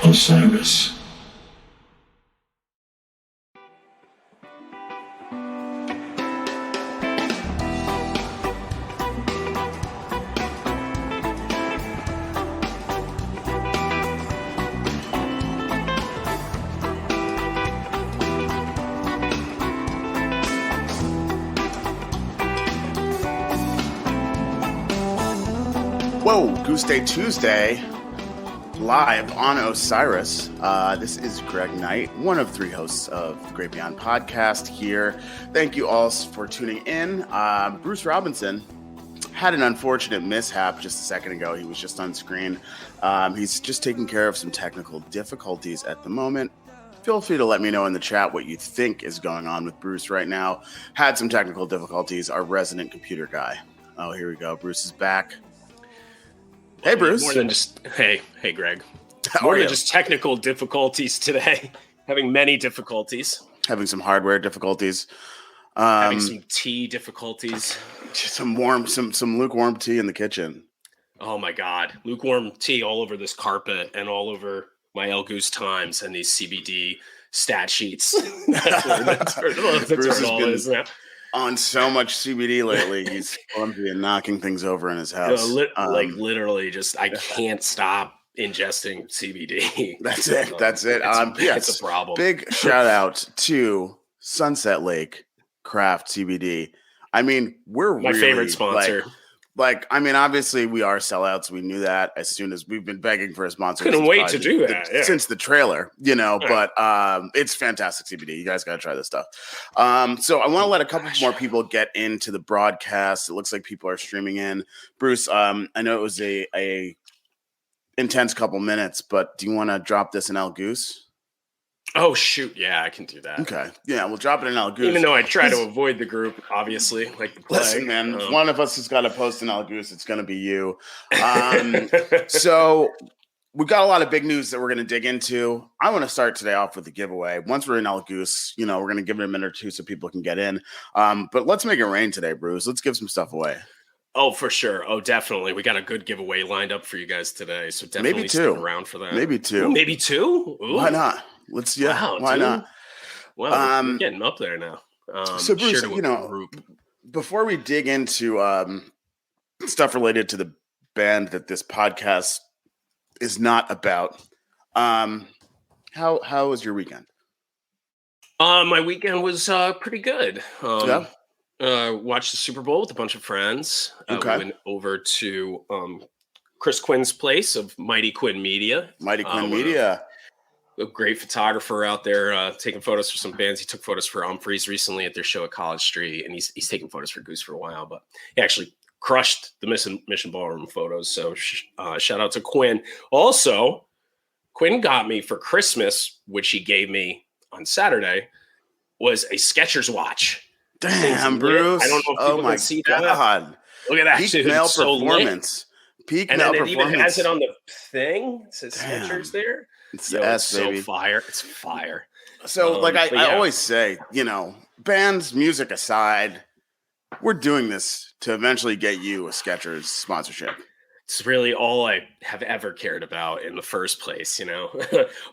Osiris. Whoa, Goose Day Tuesday, live on Osiris. This is Greg Knight, one of three hosts of the Great Beyond podcast here. Thank you all for tuning in. Bruce Robinson had an unfortunate mishap just a second ago. He was just on screen. He's just taking care of some technical difficulties at the moment. Feel free to let me know in the chat what you think is going on with Bruce right now. Had some technical difficulties, our resident computer guy. Oh, here we go. Bruce is back. Hey, Bruce. More than just hey, Greg. More than just technical difficulties today. Having many difficulties. Having some hardware difficulties. Having some tea difficulties. Some lukewarm tea in the kitchen. Oh my God, lukewarm tea all over this carpet and all over my El Goose Times and these CBD stat sheets. that's where it all is now. On so much CBD lately, he's clumsy and knocking things over in his house. Literally, just I can't stop ingesting CBD. That's it. It's a problem. Big shout out to Sunset Lake Craft CBD. I mean, we're my favorite sponsor. Obviously we are sellouts. We knew that as soon as we've been begging for a sponsor. Couldn't wait to do that since the trailer, but it's fantastic CBD. You guys got to try this stuff. So I want to let a couple more people get into the broadcast. It looks like people are streaming in. Bruce, I know it was a intense couple minutes, but do you want to drop this in El Goose? Oh, shoot. Yeah, I can do that. Okay. Yeah, we'll drop it in El Goose. Even though I try to avoid the group, obviously, like the plague. Listen, man, one of us has got to post in El Goose. It's going to be you. So we've got a lot of big news that we're going to dig into. I want to start today off with the giveaway. Once we're in El Goose, we're going to give it a minute or two so people can get in. But let's make it rain today, Bruce. Let's give some stuff away. Oh, for sure. Oh, definitely. We got a good giveaway lined up for you guys today. So definitely stick around for that. Maybe two. Ooh, maybe two? Ooh. Why not? Why not? Well, we're getting up there now. So Bruce, before we dig into stuff related to the band that this podcast is not about, how was your weekend? My weekend was pretty good. Watched the Super Bowl with a bunch of friends. Okay. We went over to Chris Quinn's place of Mighty Quinn Media. A great photographer out there taking photos for some bands. He took photos for Humphreys recently at their show at College Street, and he's taking photos for Goose for a while, but he actually crushed the Mission Ballroom photos. So shout out to Quinn. Also, Quinn got me for Christmas, which he gave me on Saturday, was a Skechers watch. Damn, Bruce. I don't know if people can see that. God. Look at that. Peak male performance. Peak male performance. It even has it on the thing. It says Skechers there. It's baby. So fire. It's fire. So I always say, bands, music aside, we're doing this to eventually get you a Skechers sponsorship. It's really all I have ever cared about in the first place,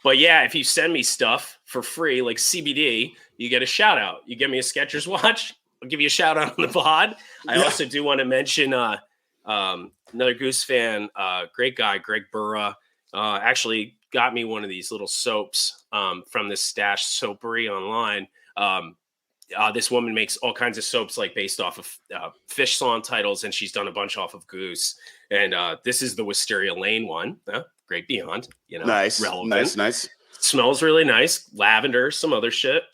But yeah, if you send me stuff for free, like CBD, you get a shout out. You give me a Skechers watch, I'll give you a shout out on the pod. I also do want to mention another Goose fan, great guy, Greg Burra, actually got me one of these little soaps from this Stash Soapery online. This woman makes all kinds of soaps based off of fish song titles, and she's done a bunch off of Goose. And this is the Wisteria Lane one. Great Beyond, nice, relevant. Nice. Smells really nice. Lavender, some other shit.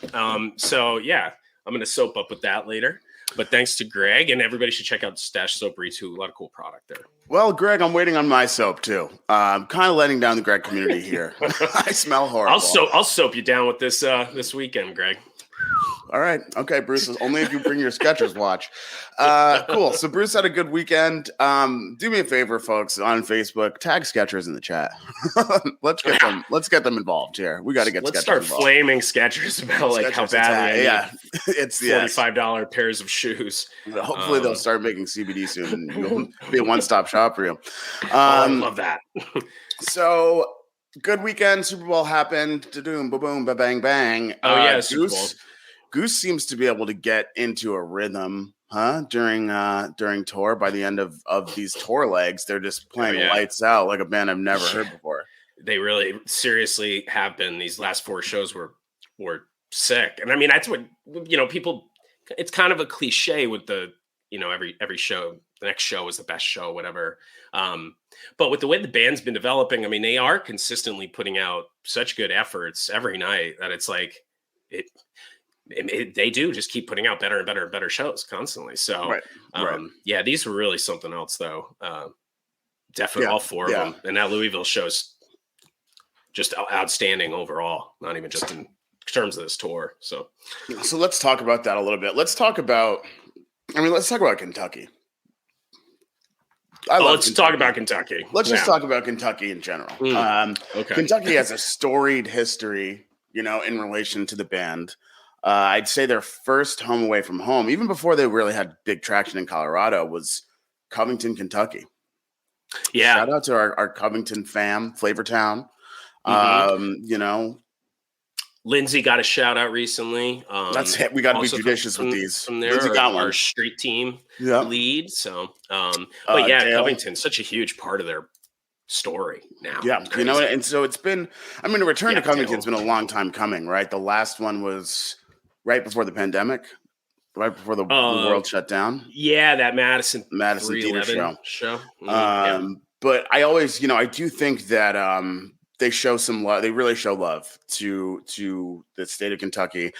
So yeah, I'm gonna soap up with that later. But thanks to Greg, and everybody should check out Stash Soapery too. A lot of cool product there. Well, Greg, I'm waiting on my soap too. I'm kind of letting down the Greg community here. I smell horrible. I'll soap you down with this this weekend, Greg. All right. Okay, Bruce. Only if you bring your Skechers watch. Cool. So Bruce had a good weekend. Do me a favor, folks, on Facebook. Tag Skechers in the chat. Let's get them involved here. We got to get. Let's Skechers start involved. Flaming Skechers about Skechers how badly. It's $45 pairs of shoes. Hopefully they'll start making CBD soon, and it'll be a one-stop shop for you. I love that. So Good weekend. Super Bowl happened. Da-doom, ba-boom, ba-bang, bang. Oh, yeah, Super Bowl. Goose seems to be able to get into a rhythm, during tour. By the end of these tour legs, they're just playing lights out like a band I've never heard before. They really seriously have been. These last 4 shows were sick. And I mean, that's what, people, it's kind of a cliche with the, every show, the next show is the best show, whatever. But with the way the band's been developing, I mean, they are consistently putting out such good efforts every night that it's like they do just keep putting out better and better and better shows constantly. So, yeah, these were really something else though. Definitely all 4 of them. And that Louisville show's just outstanding overall, not even just in terms of this tour. So let's talk about that a little bit. Let's talk about Kentucky. Let's talk about Kentucky. Let's just talk about Kentucky in general. Okay. Kentucky has a storied history, in relation to the band. I'd say their first home away from home, even before they really had big traction in Colorado, was Covington, Kentucky. Yeah. Shout out to our Covington fam, Flavortown. Lindsay got a shout out recently. That's it. We got to be judicious with these. From there, our street team lead. So, but Covington's such a huge part of their story now. Yeah, and so it's been. I mean, a return to Covington's been a long time coming, right? The last one was right before the pandemic, right before the world shut down. Yeah, that Madison Theater show. But I always, I do think that they show some love. They really show love to the state of Kentucky.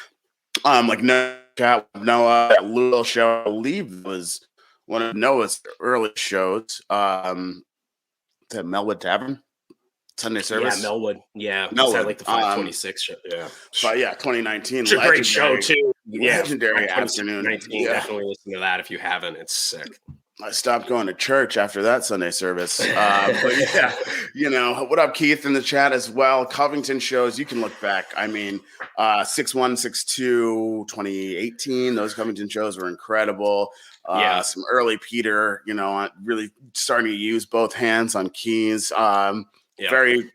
Like Noah, that Louisville show, I believe, was one of Noah's early shows. The Melwood Tavern Sunday service. Yeah, Melwood. Yeah, Melwood. That like the 526 show. Yeah, but 2019. It's a great show too. Legendary afternoon. Definitely listen to that if you haven't. It's sick. I stopped going to church after that Sunday service. But what up, Keith, in the chat as well. Covington shows, you can look back. I mean, 6-1, 6-2, 2018, those Covington shows were incredible. Some early Peter, really starting to use both hands on keys. Very,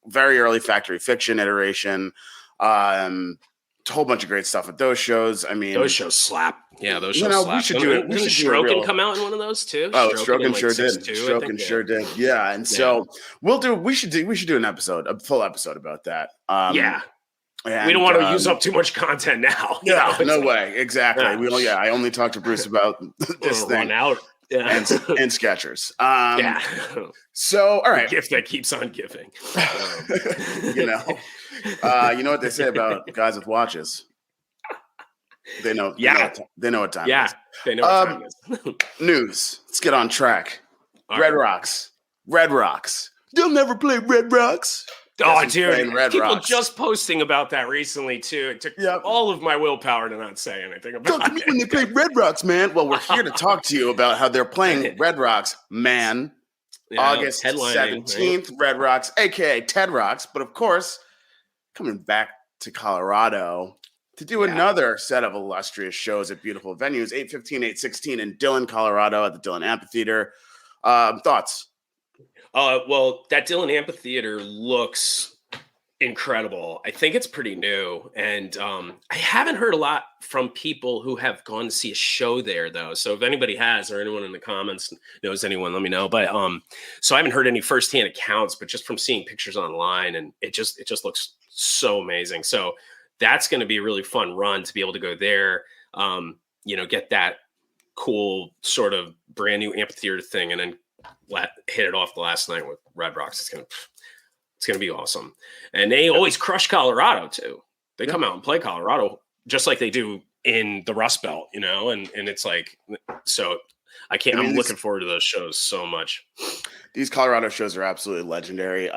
very early Factory Fiction iteration. A whole bunch of great stuff at those shows. I mean, those shows slap. Yeah, those shows slap. We should do it. Didn't Strokin come out in one of those too? Strokin sure did. Strokin sure did. Yeah, and so we should do an episode, a full episode about that. And, we don't want to use up too much content now. Yeah, no way. Exactly. I only talked to Bruce about this thing. Run out. And Skechers. So, all right. The gift that keeps on giving. You know what they say about guys with watches. They know. They know what time it is. They know what time it is. News. Let's get on track. Red Rocks. They'll never play Red Rocks. Oh, dude. People just posting about that recently, too. It took all of my willpower to not say anything about it. When they play Red Rocks, man. Well, we're here to talk to you about how they're playing Red Rocks, man. August 17th, right? Red Rocks, a.k.a. Ted Rocks. But, of course, coming back to Colorado to do another set of illustrious shows at beautiful venues, 8:15, 8:16 in Dillon, Colorado at the Dillon Amphitheater. Thoughts? Well, that Dillon Amphitheater looks incredible. I think it's pretty new. And I haven't heard a lot from people who have gone to see a show there, though. So if anybody has, or anyone in the comments knows anyone, let me know. But so I haven't heard any firsthand accounts, but just from seeing pictures online, and it just looks so amazing. So that's going to be a really fun run to be able to go there, get that cool sort of brand new amphitheater thing, and then hit it off the last night with Red Rocks. It's gonna be awesome. And they always crush Colorado too. They come out and play Colorado just like they do in the Rust Belt, and it's like, so I'm looking forward to those shows so much. These Colorado shows are absolutely legendary.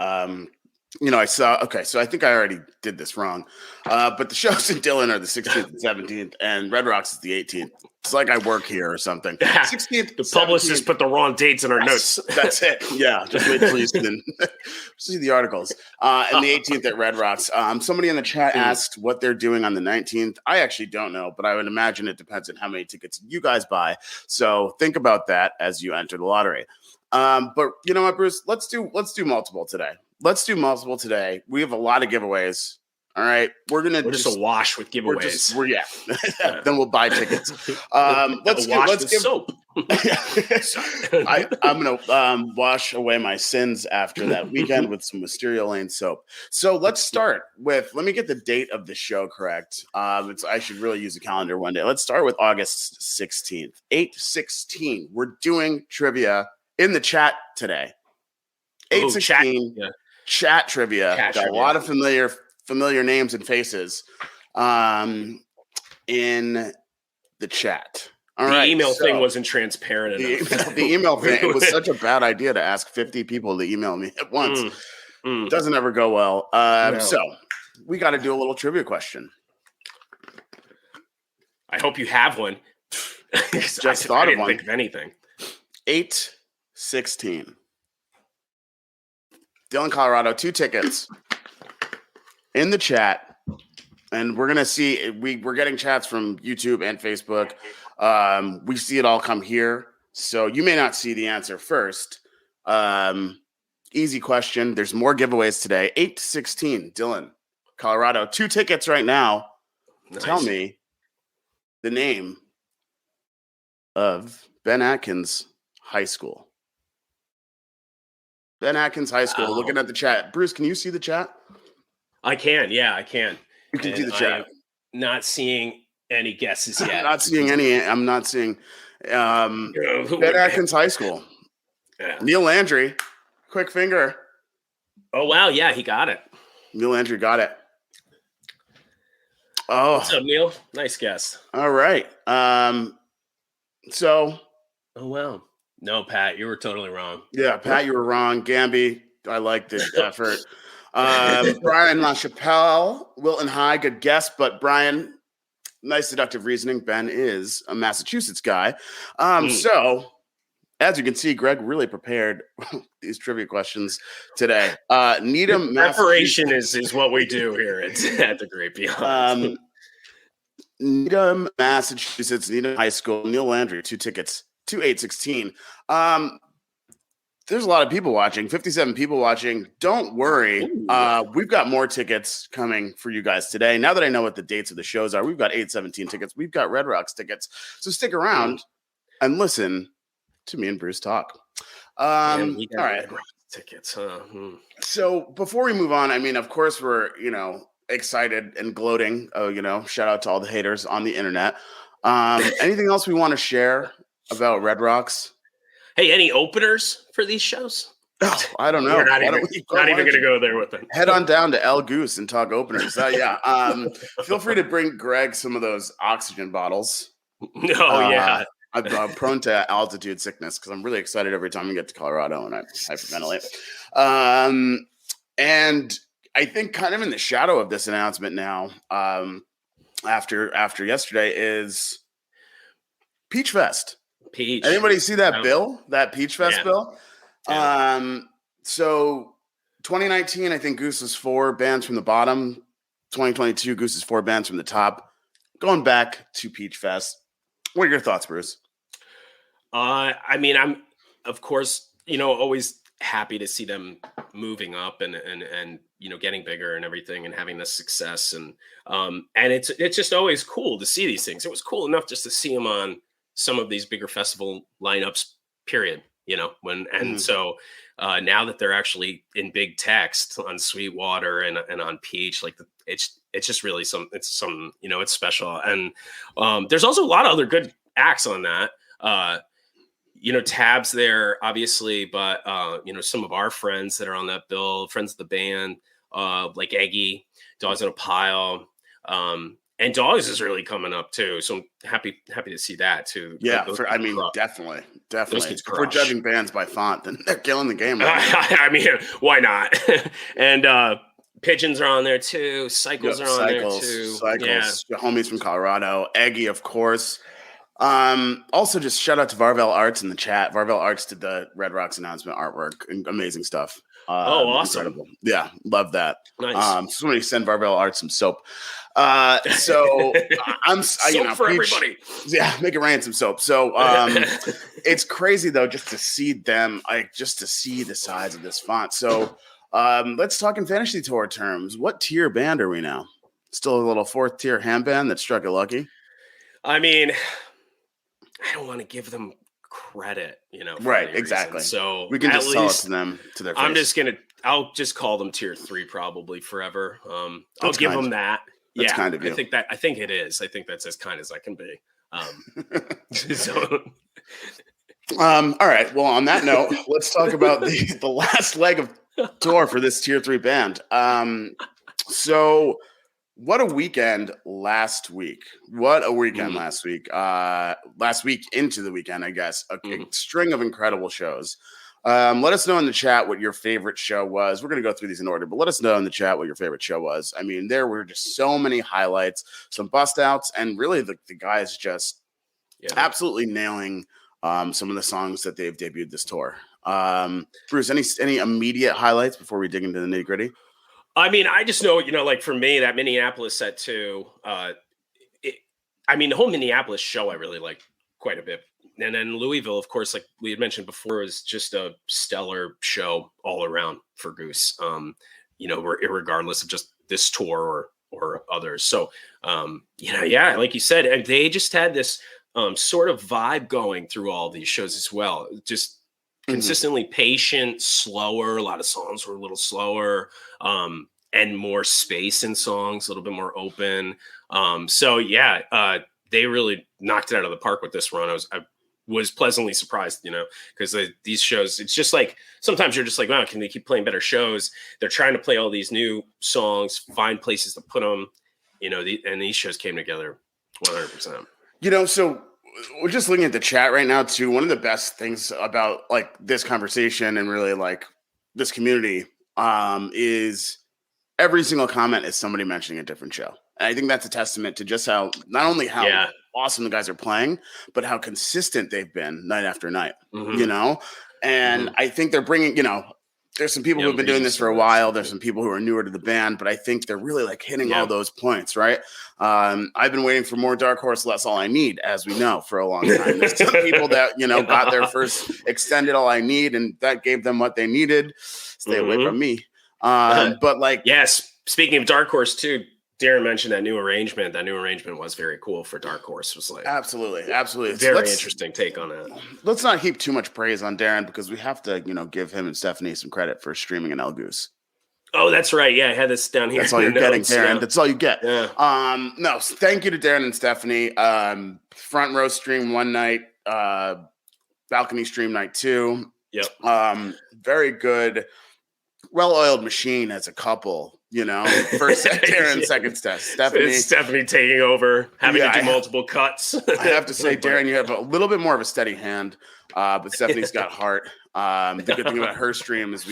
So I think I already did this wrong. But the shows in Dillon are the 16th and 17th, and Red Rocks is the 18th. It's like I work here or something. 16th, the publicist put the wrong dates in our notes. That's it. Yeah, just wait till you see the articles. And the 18th at Red Rocks. Somebody in the chat asked what they're doing on the 19th. I actually don't know, but I would imagine it depends on how many tickets you guys buy. So think about that as you enter the lottery. But you know what, Bruce? Let's do multiple today. let's do multiple today. We have a lot of giveaways. All right, we're just awash with giveaways. Then we'll buy tickets. Let's give soap. I'm gonna wash away my sins after that weekend with some Wisteria Lane soap. So let's start with. Let me get the date of the show correct. I should really use a calendar one day. Let's start with August 16th, 8/16. We're doing trivia in the chat today. 8/16 chat trivia. Got a lot of familiar names and faces in the chat. All right, email thing wasn't transparent enough. The email thing, it was such a bad idea to ask 50 people to email me at once. Doesn't ever go well. No. So we got to do a little trivia question. I hope you have one. Just thought of one. Think of anything. 8/16. Dylan, Colorado, 2 tickets in the chat. And we're going to see, we're getting chats from YouTube and Facebook. We see it all come here. So you may not see the answer first. Easy question. There's more giveaways today. 8/16. Dylan, Colorado, 2 tickets right now. Nice. Tell me the name of Ben Atkins High School. Ben Atkins High School. Oh. Looking at the chat. Bruce, can you see the chat? I can. Yeah, I can. You can see the chat. Not seeing any guesses yet. I'm not seeing any. I'm not seeing Ben Atkins High School. Yeah. Neil Landry, quick finger. Oh, wow. Yeah, he got it. Neil Landry got it. Oh. What's up, Neil? Nice guess. All right. So. Oh, wow. No, Pat, you were totally wrong. Yeah, Pat, you were wrong. Gamby, I like the effort. Brian LaChapelle, Wilton High, good guess, but Brian, nice deductive reasoning. Ben is a Massachusetts guy. So, as you can see, Greg really prepared these trivia questions today. Needham, preparation is what we do here at the Great Beyond. Needham, Massachusetts, Needham High School, Neil Landry, 2 tickets. 8/16. There's a lot of people watching, 57 people watching. Don't worry. We've got more tickets coming for you guys today. Now that I know what the dates of the shows are, we've got 8/17 tickets. We've got Red Rocks tickets. So stick around and listen to me and Bruce talk. All right. Red Rocks tickets. Huh? So before we move on, I mean, of course, we're, excited and gloating. Shout out to all the haters on the internet. Anything else we want to share about Red Rocks? Hey, any openers for these shows? Oh, I don't know. We're not even going to go there with it. Head on down to El Goose and talk openers. Feel free to bring Greg some of those oxygen bottles. Yeah. I'm prone to altitude sickness because I'm really excited every time we get to Colorado and I hyperventilate. And I think kind of in the shadow of this announcement now, after yesterday is Peach Fest. Peach. Anybody see that bill? That Peach Fest bill? Yeah. So 2019, I think Goose was 4 bands from the bottom. 2022, Goose is 4 bands from the top. Going back to Peach Fest. What are your thoughts, Bruce? I mean, I'm of course, always happy to see them moving up and getting bigger and everything and having this success. And it's just always cool to see these things. It was cool enough just to see them on some of these bigger festival lineups, period, so now that they're actually in big text on Sweetwater and on Peach, it's just really it's special. And there's also a lot of other good acts on that, Tabs there, obviously, but some of our friends that are on that bill, friends of the band, like Eggy, Dogs in a Pile, and Dogs is really coming up too, so I'm happy to see that too. Yeah, definitely. If we're judging bands by font, then they're killing the game. I mean, why not? And Pigeons are on there too. Cycles are on there too. Cycles, yeah. Homies from Colorado. Eggy, of course. Also, just shout out to Varvel Arts in the chat. Varvel Arts did the Red Rocks announcement artwork. Amazing stuff. Awesome. Incredible. Yeah, love that. Nice. Somebody send Varvel Arts some soap. So I'm soap for everybody. Yeah, make it rain some soap. So it's crazy though, just to see them, just to see the size of this font. So Let's talk in fantasy tour terms. What tier band are we now? Still a little 4th tier ham band that struck it lucky? I mean, I don't want to give them credit, for Right, any exactly. reason. So we can at just sell it least to them to their face. I'll just call them tier 3 probably forever. I'll That's give kind. them that. That's Yeah, kind of you. I think it is. I think that's as kind as I can be. So all right. Well, on that note, let's talk about the last leg of tour for this tier 3 band. So what a weekend last week. What a weekend last week. Last week into the weekend, I guess. A string of incredible shows. Let us know in the chat what your favorite show was. We're going to go through these in order, but let us know in the chat what your favorite show was. I mean, there were just so many highlights, some bust outs, and really the guys just absolutely nailing some of the songs that they've debuted this tour. Bruce, any immediate highlights before we dig into the nitty gritty? I mean, I just know, like for me, that Minneapolis set too. The whole Minneapolis show I really liked quite a bit. And then Louisville, of course, like we had mentioned before, is just a stellar show all around for Goose. Regardless of just this tour or others. So, like you said, and they just had this sort of vibe going through all these shows as well. Just consistently patient, slower. A lot of songs were a little slower, and more space in songs, a little bit more open. They really knocked it out of the park with this run. I was pleasantly surprised, because these shows, it's just like, sometimes you're just like, wow, can they keep playing better shows? They're trying to play all these new songs, find places to put them, and these shows came together 100%. So we're just looking at the chat right now too. One of the best things about like this conversation and really like this community is every single comment is somebody mentioning a different show. And I think that's a testament to just how awesome the guys are playing, but how consistent they've been night after night, and I think they're bringing, there's some people who've been doing this for a while. There's some people who are newer to the band, but I think they're really like hitting all those points, right? I've been waiting for more Dark Horse, Less All I Need, as we know, for a long time. There's some people that, got their first extended All I Need, and that gave them what they needed. Stay away from me. But like, yes, speaking of Dark Horse too, Darren mentioned that new arrangement. That new arrangement was very cool for Dark Horse. It was like absolutely. Very interesting take on that. Let's not heap too much praise on Darren because we have to, give him and Stephanie some credit for streaming an Goose. Oh, that's right. Yeah, I had this down here. That's all you're getting, Darren. Yeah. That's all you get. Yeah. No, thank you to Darren and Stephanie. Front row stream one night, balcony stream night 2. Yep. Very good, well-oiled machine as a couple. First set Darren, second set Stephanie taking over, having to do multiple cuts. I have to say, Darren, you have a little bit more of a steady hand, but Stephanie's got heart. The good thing about her stream is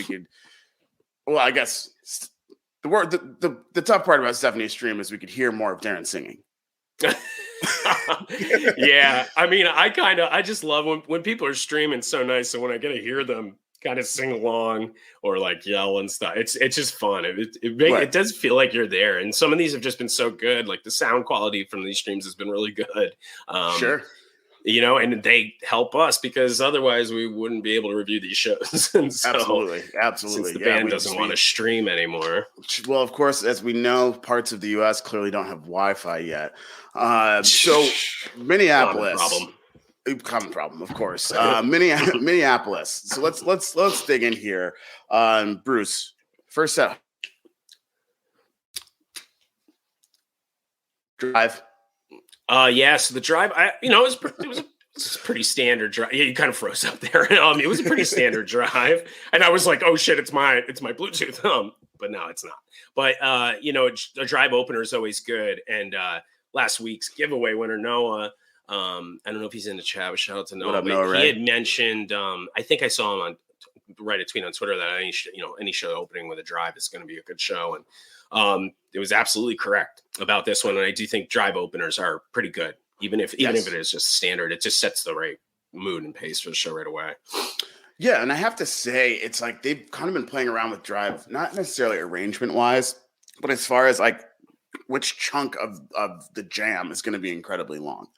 I guess the tough part about Stephanie's stream is we could hear more of Darren singing. Yeah, I mean, I just love when people are streaming so nice, so when I get to hear them kind of sing along or like yell and stuff, it's just fun. It does feel like you're there, and some of these have just been so good. Like the sound quality from these streams has been really good. Sure. And they help us because otherwise we wouldn't be able to review these shows. And so, absolutely. Since the band doesn't want to stream anymore. Well, of course, as we know, parts of the U.S. clearly don't have Wi-Fi yet. So Minneapolis, common problem, of course. Minneapolis. So let's dig in here. Bruce, first set. Drive. So the drive, it was a pretty standard drive. Yeah, you kind of froze up there. It was a pretty standard drive, and I was like, "Oh shit, it's my Bluetooth." But no, it's not. But a drive opener is always good. And last week's giveaway winner Noah, I don't know if he's in the chat. But shout out to Noah. What up, Noah? He had mentioned. I think I saw him write a tweet on Twitter that any show opening with a drive is going to be a good show, and it was absolutely correct about this one. And I do think drive openers are pretty good, even if it is just standard. It just sets the right mood and pace for the show right away. Yeah, and I have to say, it's like they've kind of been playing around with drive, not necessarily arrangement wise, but as far as like which chunk of the jam is going to be incredibly long.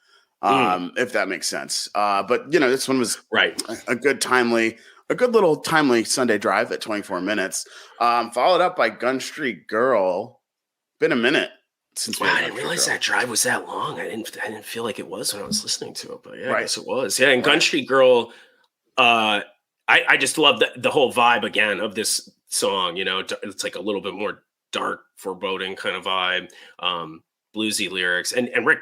If that makes sense. But this one was right. A good timely a good little timely Sunday drive at 24 minutes. Followed up by Gun Street Girl. Been a minute since we Wow, had I Gun didn't Street realize Girl. that drive was that long. I didn't feel like it was when I was listening to it, but yeah, Right. I guess it was. Yeah, and Gun Right. Street Girl, I just love the whole vibe again of this song. It's like a little bit more dark, foreboding kind of vibe, bluesy lyrics, and Rick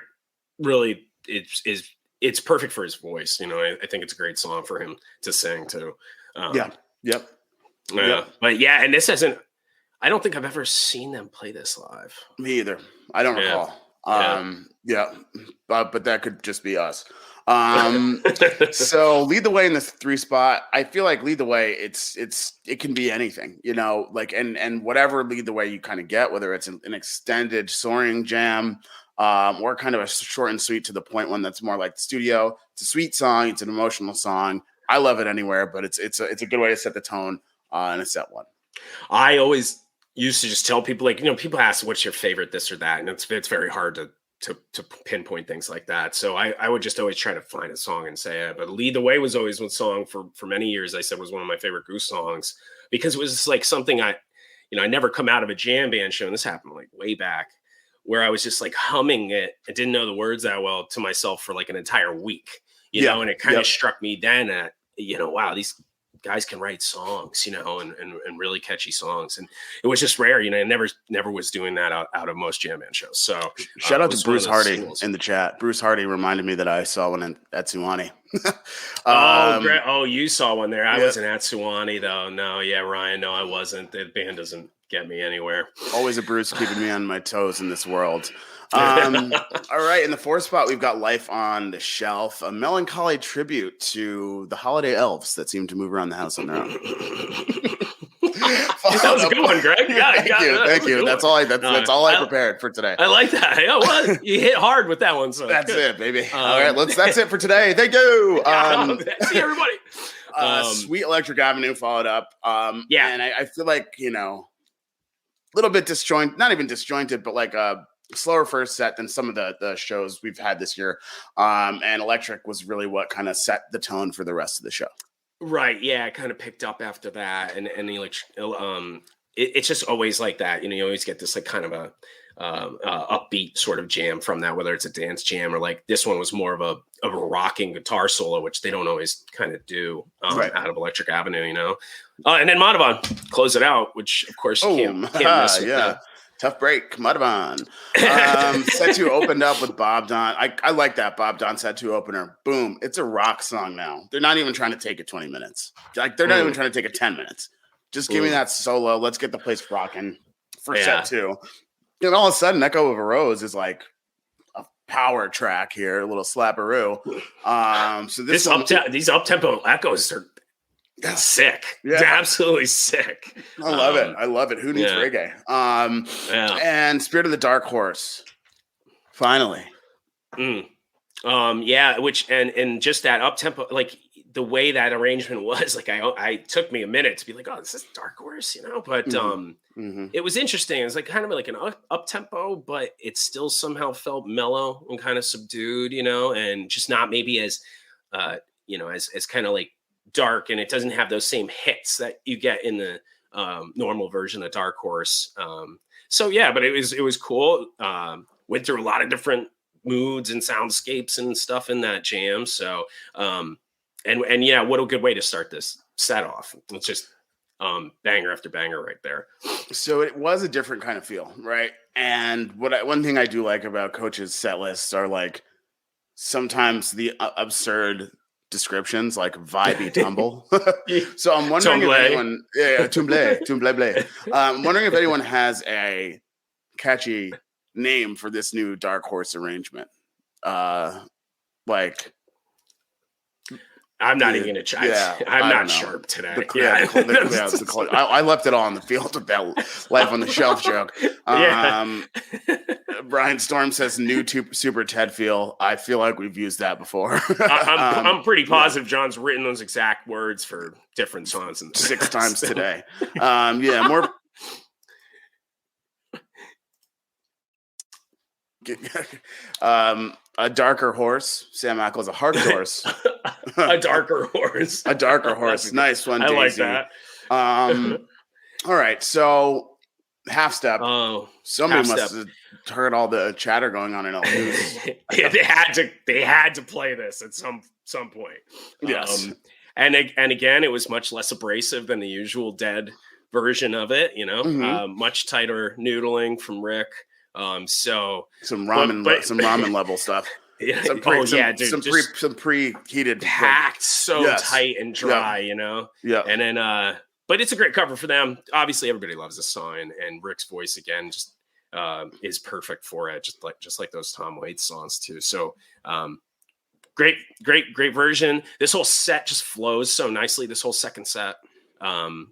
really it's perfect for his voice. I think it's a great song for him to sing too. Yeah. Yep. Yep. But yeah, and this hasn't. I don't think I've ever seen them play this live. Me either. I don't recall. Yeah. But that could just be us. So Lead the Way in the 3 spot. I feel like Lead the Way, it can be anything, like, and whatever Lead the Way you kind of get, whether it's an extended soaring jam, or kind of a short and sweet to the point one that's more like the studio. It's a sweet song. It's an emotional song. I love it anywhere, but it's a good way to set the tone in a set one. I always used to just tell people, like, people ask what's your favorite this or that, and it's very hard to pinpoint things like that. So I would just always try to find a song and say it. But Lead the Way was always one song for many years I said was one of my favorite Goose songs, because it was like something I never come out of a jam band show, and this happened like way back, where I was just like humming it. I didn't know the words that well to myself for like an entire week, and it kind of struck me then at, wow, these guys can write songs, and really catchy songs. And it was just rare, I never was doing that out of most jam band shows. So shout out to Bruce Hardy in the chat. Bruce Hardy reminded me that I saw one at Suwannee. Great. Oh, you saw one there. I wasn't at Suwannee though. No, yeah, Ryan. No, I wasn't. The band doesn't get me anywhere. Always a Bruce keeping me on my toes in this world. All right, in the 4th spot, we've got Life on the Shelf, a melancholy tribute to the holiday elves that seem to move around the house on their own. That was a good one, Greg. Thank you. That's all I prepared for today. I like that. Yeah, you hit hard with that one. So that's it, baby. All right, that's it for today. Thank you. See everybody. Sweet Electric Avenue followed up. And I feel like, a little bit disjointed, not even disjointed, but like a slower first set than some of the shows we've had this year. And Electric was really what kind of set the tone for the rest of the show. Right. Yeah. It kind of picked up after that. And the Electric, it's just always like that. You always get this like kind of a upbeat sort of jam from that, whether it's a dance jam or like this one was more of a rocking guitar solo, which they don't always kind of do out of Electric Avenue, and then Madhavan close it out, which of course you can't miss with that. Tough break, Madhavan. Set 2 opened up with Bob Don. I like that Bob Don set 2 opener. Boom. It's a rock song now. They're not even trying to take it 20 minutes. Like they're not even trying to take it 10 minutes. Just give me that solo. Let's get the place rocking for set 2. And all of a sudden, Echo of a Rose is like a power track here, a little slapperoo. So these up-tempo echoes are sick. Yeah. They're absolutely sick. I love it. I love it. Who needs reggae? And Spirit of the Dark Horse. Finally. Which and just that up-tempo, like the way that arrangement was, like I took me a minute to be like, oh, this is Dark Horse, but it was interesting. It was like kind of like an up-tempo, but it still somehow felt mellow and kind of subdued, and just not maybe as as kind of like dark, and it doesn't have those same hits that you get in the normal version of Dark Horse. But it was cool. Went through a lot of different moods and soundscapes and stuff in that jam. So what a good way to start this set off. It's just banger after banger right there. So it was a different kind of feel, right? And one thing I do like about Coach's set lists are like sometimes the absurd descriptions, like vibey tumble. So I'm wondering if anyone, tumble. I'm wondering if anyone has a catchy name for this new Dark Horse arrangement. I'm not even going to try. I'm not sharp today. I left it all on the field with that Life on the Shelf joke. Brian Storm says new Super Ted feel. I feel like we've used that before. I'm pretty positive John's written those exact words for different songs and 6 times today. More. A darker horse. Sam Ackles, a hard horse. A darker horse. A darker horse. Nice one, Daisy. I like that. All right, so half step. Oh, somebody must have heard all the chatter going on in El Goose. Yeah, they had to play this at some point. Yes. And again, it was much less abrasive than the usual Dead version of it, much tighter noodling from Rick. So some ramen level stuff. Yeah. Some preheated, packed tight and dry, Yeah. And then, but it's a great cover for them. Obviously, everybody loves the song, and Rick's voice again just is perfect for it, just like those Tom Waits songs too. So, great version. This whole set just flows so nicely. This whole second set, and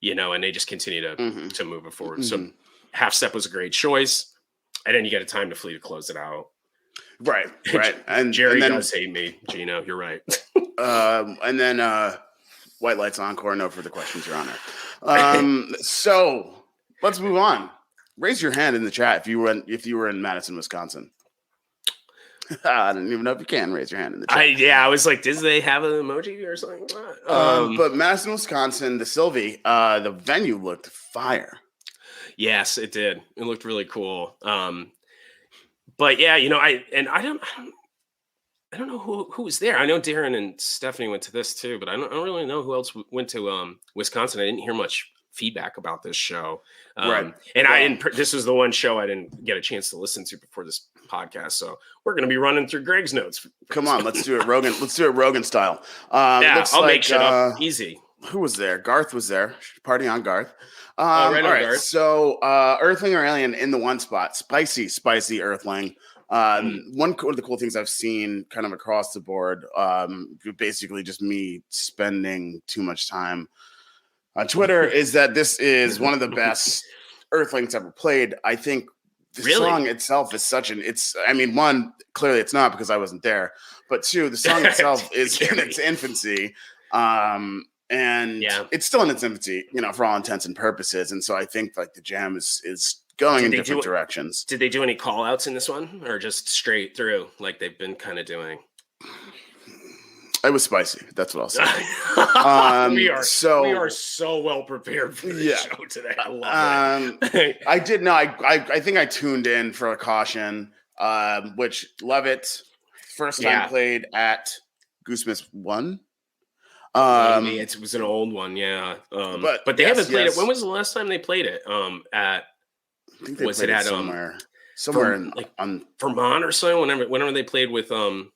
they just continue to move it forward. So, Half Step was a great choice, and then you get a Time to Flee to close it out. Right. And Jerry does hate me, Gino. You're right. And then White Lights Encore. No further questions, Your Honor. So let's move on. Raise your hand in the chat if you were in Madison, Wisconsin. I don't even know if you can raise your hand in the chat. I was like, did they have an emoji or something? But Madison, Wisconsin, the Sylvie, the venue looked fire. Yes, it did. It looked really cool. But yeah, I don't know who was there. I know Darren and Stephanie went to this too, but I don't really know who else went to Wisconsin. I didn't hear much feedback about this show. Right. And this was the one show I didn't get a chance to listen to before this podcast. So we're going to be running through Greg's notes. Come on, let's do it Rogan. Let's do it Rogan style. I'll make shit up easy. Who was there? Garth was there. Party on Garth. Right all right. Garth. So Earthling or Alien in the one spot. Spicy Earthling. One of the cool things I've seen kind of across the board, basically just me spending too much time on Twitter, is that this is one of the best Earthlings ever played. I think the song itself is one, clearly it's not because I wasn't there, but two, the song itself is in its infancy. And it's still in its infancy, for all intents and purposes. And so I think like the jam is going in different directions. Did they do any call outs in this one or just straight through like they've been kind of doing? It was spicy. That's what I'll say. We are so well prepared for the show today. I love it. I did know. I think I tuned in for a caution, which love it. First time played at Goosemas 1. It was an old one, but they haven't played it. When was the last time they played it? I think they played it somewhere in Vermont or something. Whenever they played with the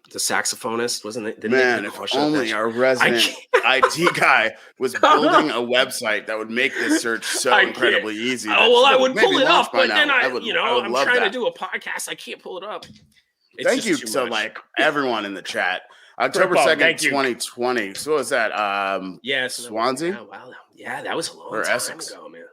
saxophonist, wasn't it? If only our resident IT guy was building a website that would make this search so incredibly easy. I would pull it up, but then I'm trying to do a podcast. I can't pull it up. Thank you to everyone in the chat. October 2nd, 2020. So what was that? Swansea? Wow. Yeah, that was a long time Essex ago, man.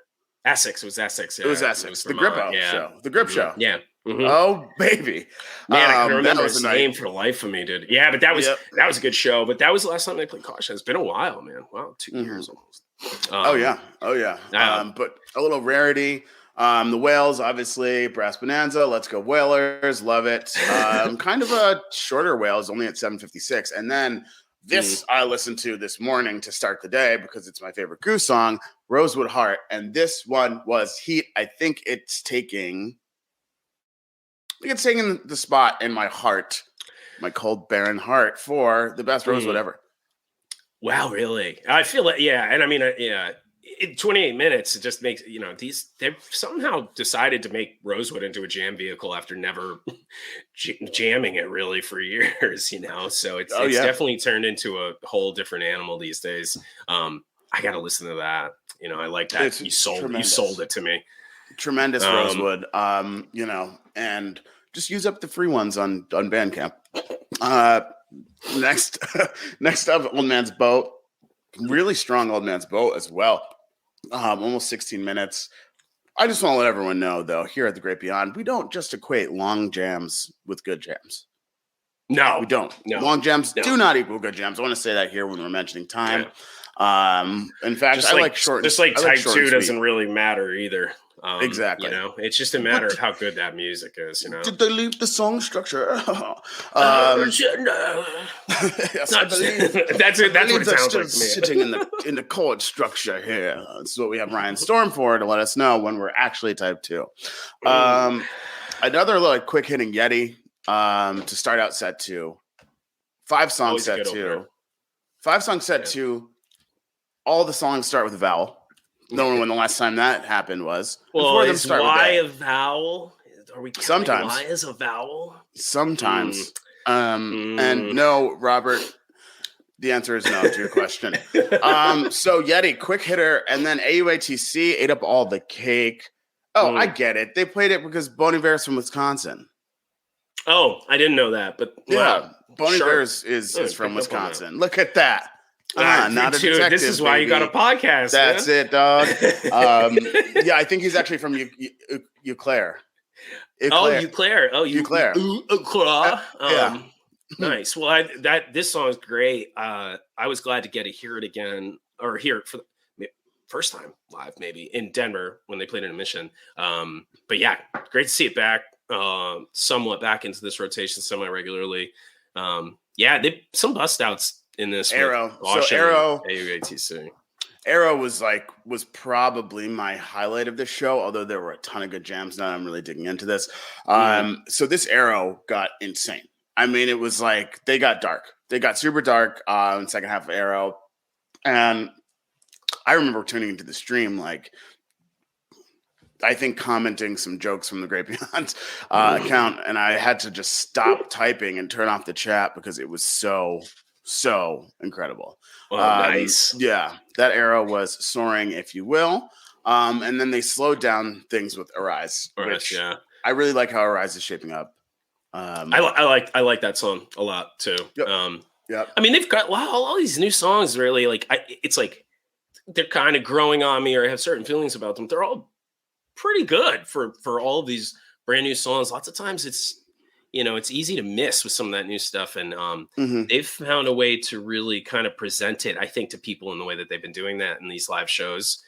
Essex. It was Essex. Yeah. It was Essex. The Grippo show. The Grip show. Yeah. Mm-hmm. Oh, baby. Man, I couldn't remember his name for the life of me, dude. Yeah, but that was a good show. But that was the last time they played Caution. It's been a while, man. Wow, 2 years almost. Oh, yeah. But a little rarity. The Whales, obviously, Brass Bonanza, Let's Go Whalers, love it. Kind of a shorter Whales, only at 7:56. And then this I listened to this morning to start the day because it's my favorite Goose song, Rosewood Heart. And this one was heat. I think it's taking the spot in my heart, my cold, barren heart, for the best Rosewood ever. Wow, really? I feel it. Yeah. And I mean, in 28 minutes, it just makes, they've somehow decided to make Rosewood into a jam vehicle after never jamming it really for years, so it's definitely turned into a whole different animal these days. I got to listen to that. I like that. You sold it to me. Tremendous Rosewood, and just use up the free ones on Bandcamp. Next up, Old Man's Boat. Really strong Old Man's Boat as well. Almost 16 minutes. I just want to let everyone know, though, here at The Great Beyond, we don't just equate long jams with good jams. No, we don't. No. Long jams do not equal good jams. I want to say that here when we're mentioning time. In fact, just I like short. Just like I like type short 2 and sweet. doesn't really matter either. Exactly. You know, it's just a matter of how good that music is. You know, Did they leave the song structure? No. Yes, I believe That's it. That's what it they're sounds still like to me. sitting in the chord structure here. This is what we have Ryan Storm for, to let us know when we're actually type 2. Another like quick hitting Yeti to start out set 2. 5-song Always set good 2. opener. 5-song set 2. All the songs start with a vowel. Don't know when the last time that happened was. Well, Four of them is start Y with a vowel? Are we counting Sometimes. Y as a vowel? Sometimes. And no, Robert, the answer is no to your question. So Yeti, quick hitter, and then AUATC ate up all the cake. Oh, I get it. They played it because Bon Iver's from Wisconsin. Oh, I didn't know that, but Yeah, wow. Bon Iver's is from Wisconsin. Look at that. Not a dude, detective. This is why you got a podcast. That's man. it, dog. Yeah, I think he's actually from Eau Claire. Oh, Eau Claire. Oh, Eau Claire. Yeah. Nice. Well, this song is great. I was glad to get to hear it again, or hear it for the first time live, maybe in Denver when they played it in Mission. But yeah, great to see it back. Somewhat back into this rotation semi-regularly. Yeah, some bust outs in this Arrow. So Arrow AUATC. Arrow was probably my highlight of the show, although there were a ton of good jams. Now I'm really digging into this. So this Arrow got insane. I mean, it was like they got dark. They got super dark in the second half of Arrow. And I remember tuning into the stream, like, I think commenting some jokes from the Great Beyond account, and I had to just stop typing and turn off the chat because it was so incredible. Oh, nice. Yeah, that era was soaring, if you will. And then they slowed down things with Arise, which yeah. I really like how Arise is shaping up. I like that song a lot too. Yep. I mean, they've got all these new songs. Really, like it's like they're kind of growing on me, or I have certain feelings about them. They're all pretty good for all of these brand new songs. Lots of times it's easy to miss with some of that new stuff, and they've found a way to really kind of present it, I think, to people in the way that they've been doing that in these live shows,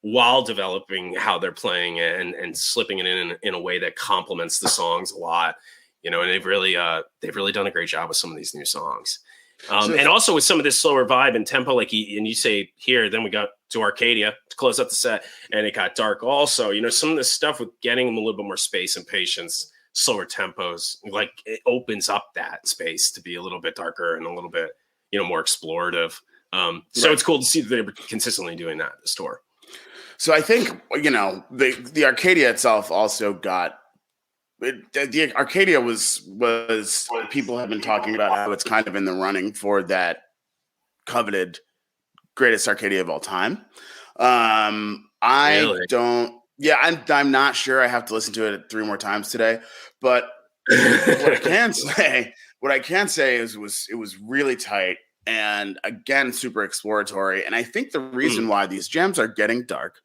while developing how they're playing it and slipping it in a way that complements the songs a lot. And they've really done a great job with some of these new songs. And also with some of this slower vibe and tempo, like you say here, then we got to Arcadia to close up the set, and it got dark also. Some of this stuff with getting them a little bit more space and patience, slower tempos, like it opens up that space to be a little bit darker and a little bit, more explorative. So it's cool to see that they're consistently doing that this tour. So I think, the Arcadia itself also got the Arcadia was people have been talking about how it's kind of in the running for that coveted greatest Arcadia of all time. Really? I'm not sure. I have to listen to it 3 more times today, but what I can say is it was really tight and again, super exploratory. And I think the reason why these jams are getting dark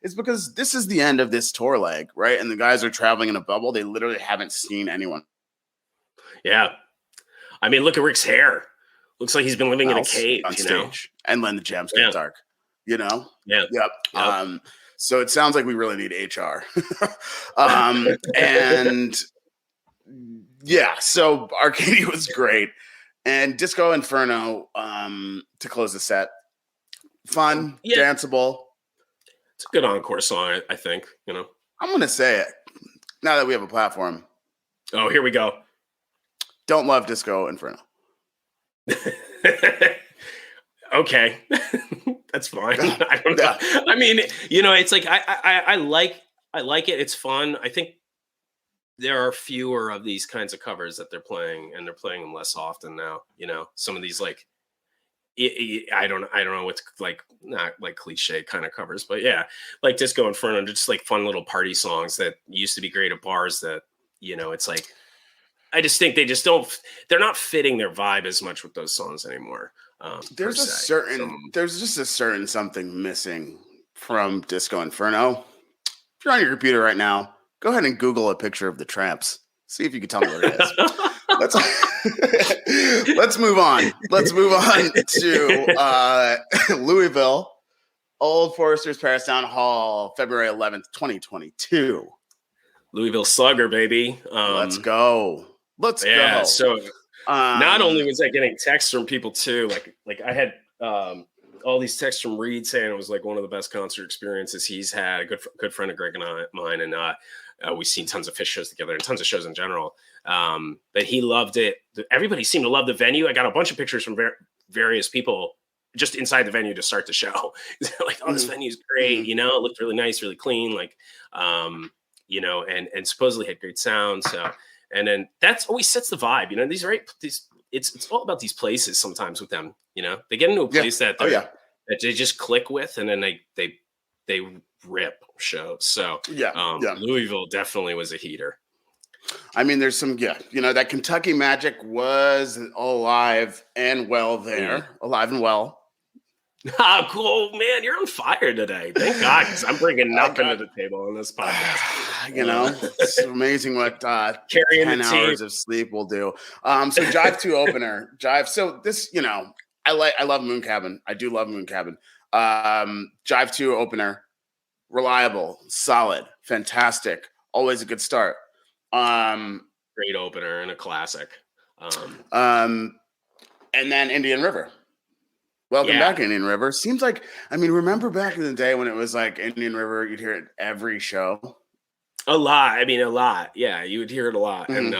is because this is the end of this tour leg, right? And the guys are traveling in a bubble. They literally haven't seen anyone. Yeah. I mean, look at Rick's hair. Looks like he's been living in a cave on stage. And then the jams get dark, Yeah. Yep. So it sounds like we really need HR. And yeah, so Arcadia was great. And Disco Inferno to close the set. Fun, danceable. It's a good encore song, I think, I'm going to say it now that we have a platform. Oh, here we go. Don't love Disco Inferno. Okay. That's fine. I don't know. I mean, it's like, I like it. It's fun. I think there are fewer of these kinds of covers that they're playing, and they're playing them less often now. Some of these, like, I don't know what's like, not like cliche kind of covers, but yeah, like Disco Inferno, just like fun little party songs that used to be great at bars that, it's like, I just think they're not fitting their vibe as much with those songs anymore. There's just a certain something missing from Disco Inferno. If you're on your computer right now, go ahead and Google a picture of the Tramps. See if you can tell me what it is. let's move on. Let's move on to Louisville. Old Foresters Paris Town Hall, February 11th, 2022. Louisville Slugger, baby. Let's go. Let's go. So not only was I getting texts from people too, like I had all these texts from Reed saying it was like one of the best concert experiences he's had. A good friend of Greg and mine, and we've seen tons of Fish shows together and tons of shows in general. But he loved it. Everybody seemed to love the venue. I got a bunch of pictures from various people just inside the venue to start the show. Like, oh, this venue's great. You know, it looked really nice, really clean. Like, you know, and supposedly had great sound. So, and then that's always sets the vibe. You know, it's all about these places sometimes with them. You know, they get into a place that they just click with, and then they rip shows. So Louisville definitely was a heater. I mean, there's some, you know, that Kentucky Magic was alive and well there, alive and well. Cool, man. You're on fire today. Thank God, because I'm bringing nothing to the table on this podcast. You know, it's amazing what carrying 10 hours of sleep will do. So Jive 2 opener. Jive. So this, you know, I love Moon Cabin. I do love Moon Cabin. Jive 2 opener. Reliable, solid, fantastic. Always a good start. Great opener and a classic. And then Indian River. Welcome back, Indian River. Seems like, I mean, remember back in the day when it was like Indian River, you'd hear it every show? A lot. I mean, a lot. Yeah, you would hear it a lot. And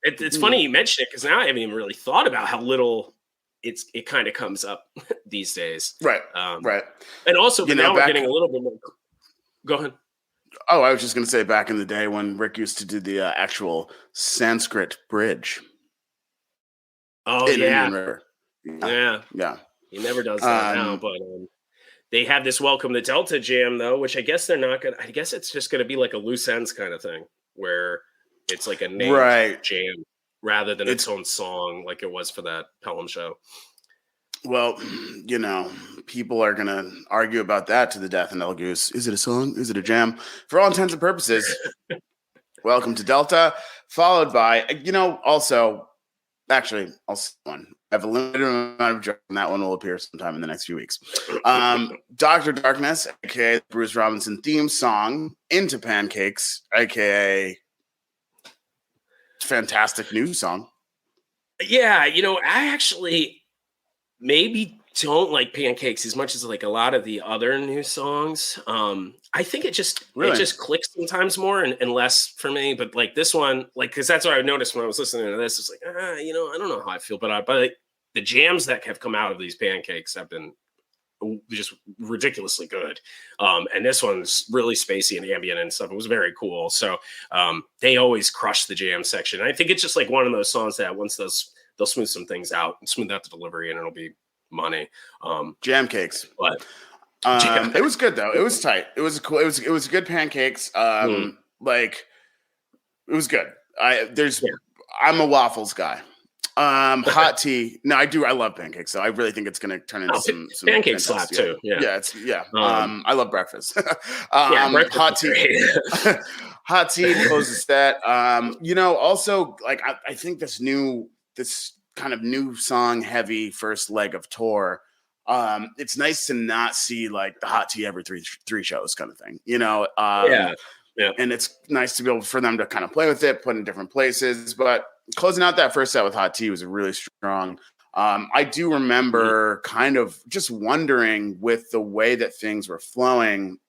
it's funny you mention it because now I haven't even really thought about how little it kind of comes up these days. Right. Right. And also, now we're getting a little bit more. Go ahead. Oh, I was just going to say back in the day when Rick used to do the actual Sanskrit bridge. Oh, Indian River. Yeah. He never does that now, but they have this Welcome to Delta jam, though, which I guess they're not going to – I guess it's just going to be like a loose ends kind of thing where it's like a named jam rather than its own song like it was for that Pelham show. Well, you know, people are going to argue about that to the death in El Goose. Is it a song? Is it a jam? For all intents and purposes, Welcome to Delta, followed by, you know, also – actually, I'll say one. I have a limited amount of jokes, and that one will appear sometime in the next few weeks. Dr. Darkness, a.k.a. the Bruce Robinson theme song, Into Pancakes, a.k.a. fantastic new song. Yeah, you know, I actually maybe don't like Pancakes as much as like a lot of the other new songs. I think it just clicks sometimes more and less for me. But like this one, like because that's what I noticed when I was listening to this. It's like you know, I don't know how I feel, but like, the jams that have come out of these Pancakes have been just ridiculously good. And this one's really spacey and ambient and stuff. It was very cool. So they always crush the jam section. And I think it's just like one of those songs that once they'll smooth some things out and smooth out the delivery, and it'll be money. Jam cakes, but. It was good though. It was tight. It was cool. It was good Pancakes. Like it was good. I'm a waffles guy. Hot tea. No, I love pancakes. So I really think it's going to turn into some pancake slap too. Yeah. I love breakfast. Breakfast hot tea. Hot tea closes that. You know, also like I think this kind of new song heavy first leg of tour. It's nice to not see like the hot tea every three shows kind of thing, you know? Yeah. And it's nice to be able for them to kind of play with it, put in different places, but closing out that first set with hot tea was really strong. I do remember kind of just wondering with the way that things were flowing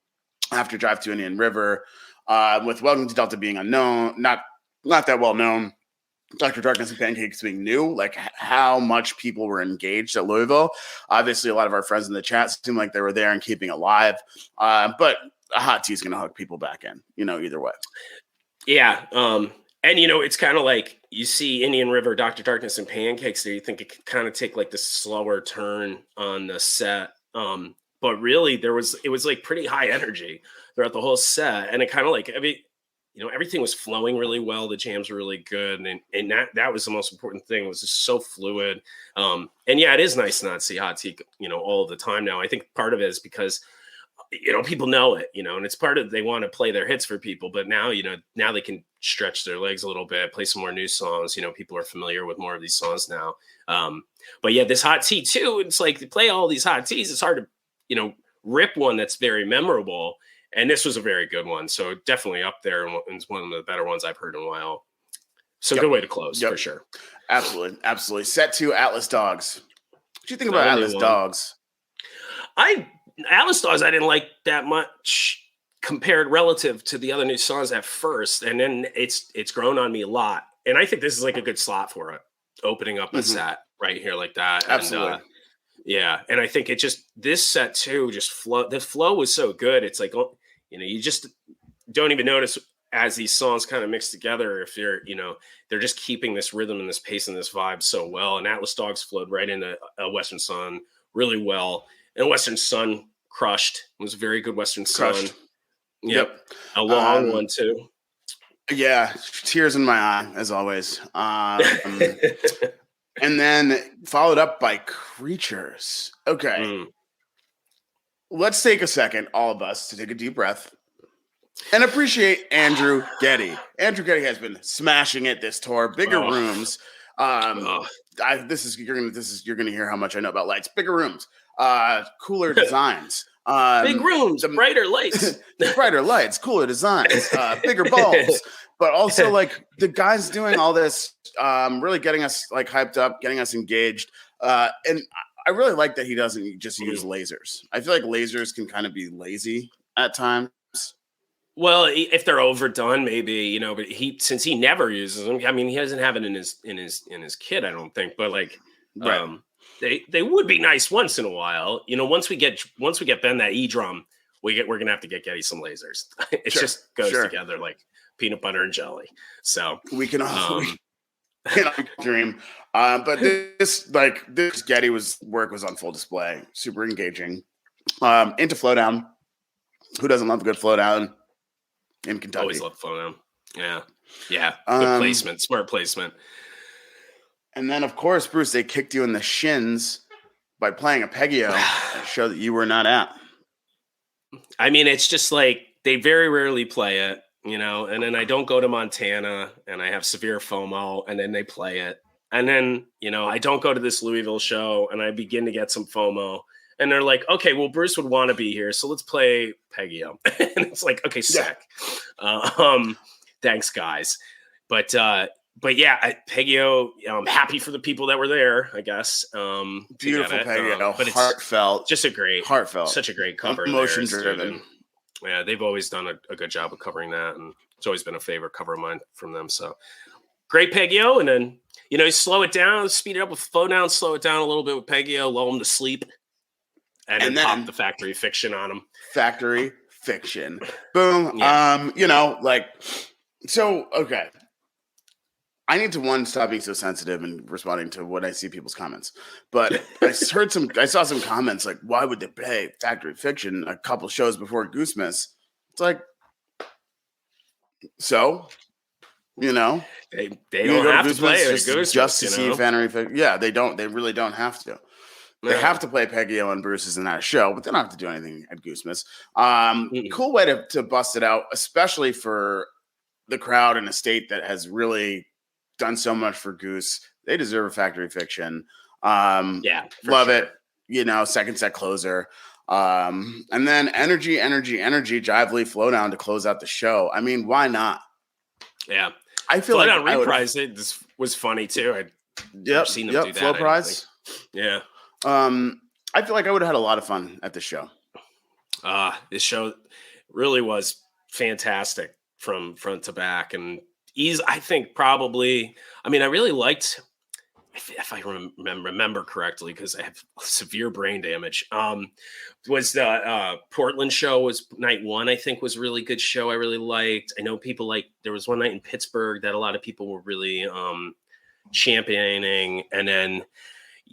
after Drive to Indian River, with Welcome to Delta being unknown, not that well known, Dr. Darkness and Pancakes being new, like how much people were engaged at Louisville. Obviously, a lot of our friends in the chat seemed like they were there and keeping it alive. But a hot tea is going to hook people back in, you know, either way. Yeah. And, you know, it's kind of like you see Indian River, Dr. Darkness, and Pancakes there. You think it could kind of take like this slower turn on the set. But really, it was like pretty high energy throughout the whole set. And it kind of like, I mean, you know, everything was flowing really well. The jams were really good. And that was the most important thing. It was just so fluid. And yeah, it is nice to not see hot tea, you know, all the time now. I think part of it is because people know it, and it's part of, they want to play their hits for people, but now, now they can stretch their legs a little bit, play some more new songs. People are familiar with more of these songs now. But yeah, this Hot Tea too, it's like, to play all these hot teas, it's hard to, rip one that's very memorable. And this was a very good one. So definitely up there. And it's one of the better ones I've heard in a while. So good way to close for sure. Absolutely. Absolutely. Set to Atlas Dogs. What do you think about Atlas Dogs? Atlas Dogs, I didn't like that much compared relative to the other new songs at first. And then it's grown on me a lot. And I think this is like a good slot for it. Opening up a set right here like that. Absolutely. And, and I think this set too, the flow was so good. It's like, you just don't even notice as these songs kind of mix together, if they're just keeping this rhythm and this pace and this vibe so well. And Atlas Dogs flowed right into Western Sun really well. And Western Sun crushed. It was a very good Western Sun. Yep. A long one too. Yeah. Tears in my eye, as always. And then followed up by Creatures. Okay. Let's take a second, all of us, to take a deep breath and appreciate Andrew Getty. Andrew Getty has been smashing it this tour. Bigger rooms. You're gonna hear how much I know about lights. Bigger rooms. Cooler designs. Big rooms, brighter lights. Brighter lights, cooler designs, bigger bulbs. But also, like, the guy's doing all this, really getting us like hyped up, getting us engaged. And I really like that he doesn't just use lasers. I feel like lasers can kind of be lazy at times. Well, if they're overdone, maybe, but since he never uses them, I mean, he doesn't have it in his kit, I don't think. But like, they would be nice once in a while. Once we get Ben that E drum, we're gonna have to get Getty some lasers. It just goes together like peanut butter and jelly. So we can all dream. But this Getty work was on full display. Super engaging. Into Flowdown. Who doesn't love a good Flowdown in Kentucky? Always love Flowdown. Yeah. Good placement. Smart placement. And then, of course, Bruce, they kicked you in the shins by playing a Peggio, a show that you were not at. I mean, it's just like they very rarely play it, and then I don't go to Montana and I have severe FOMO and then they play it. And then, I don't go to this Louisville show and I begin to get some FOMO and they're like, okay, well, Bruce would want to be here. So let's play Peggio. And it's like, okay, sick. Thanks guys. But yeah, Peggio, I'm happy for the people that were there, I guess. Beautiful Peggio, but heartfelt. Just such a great cover. Emotion driven. Yeah, they've always done a good job of covering that, and it's always been a favorite cover of mine from them. So great Peggio, and then you slow it down, speed it up with Flowdown, slow it down a little bit with Peggio, lull them to sleep, and then pop the Factory Fiction on them. Factory Fiction, boom. Yeah. Okay. I need to stop being so sensitive and responding to what I see people's comments. But I saw some comments like, why would they play Factory Fiction a couple shows before Goosemas? It's like, so, they don't have to play it just to see Factory Fiction. Yeah, they don't. They really don't have to. They have to play Peggio and Bruce's in that show, but they don't have to do anything at Goosemas. Cool way to bust it out, especially for the crowd in a state that has really done so much for Goose. They deserve a Factory Fiction. Love it. Second set closer. And then energy, Jively Flowdown to close out the show. I mean, why not? Yeah. I feel Flowdown reprise it. This was funny too. I've never seen them do that. Flow prize. Yeah. I feel like I would have had a lot of fun at this show. This show really was fantastic from front to back, and I think probably, I really liked, if I remember correctly, because I have severe brain damage, was the Portland show was night one, I think was a really good show. I really liked. I know people there was one night in Pittsburgh that a lot of people were really championing. And then,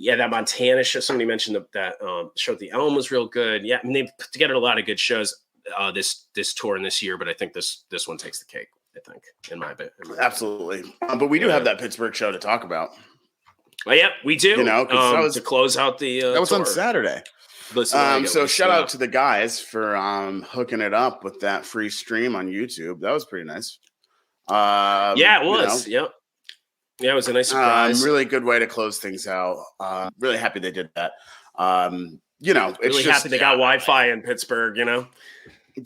that Montana show, somebody mentioned that show at the Elm was real good. Yeah, they've put together a lot of good shows this tour and this year, but I think this one takes the cake. I think, in my opinion. Absolutely. But we do have that Pittsburgh show to talk about. Well, yeah, we do. To close out the that was tour. on Saturday. So shout out to the guys for hooking it up with that free stream on YouTube. That was pretty nice. Yeah, it was. Yep. Yeah, it was a nice surprise. Really good way to close things out. Really happy they did that. It's really just happy they got Wi-Fi in Pittsburgh.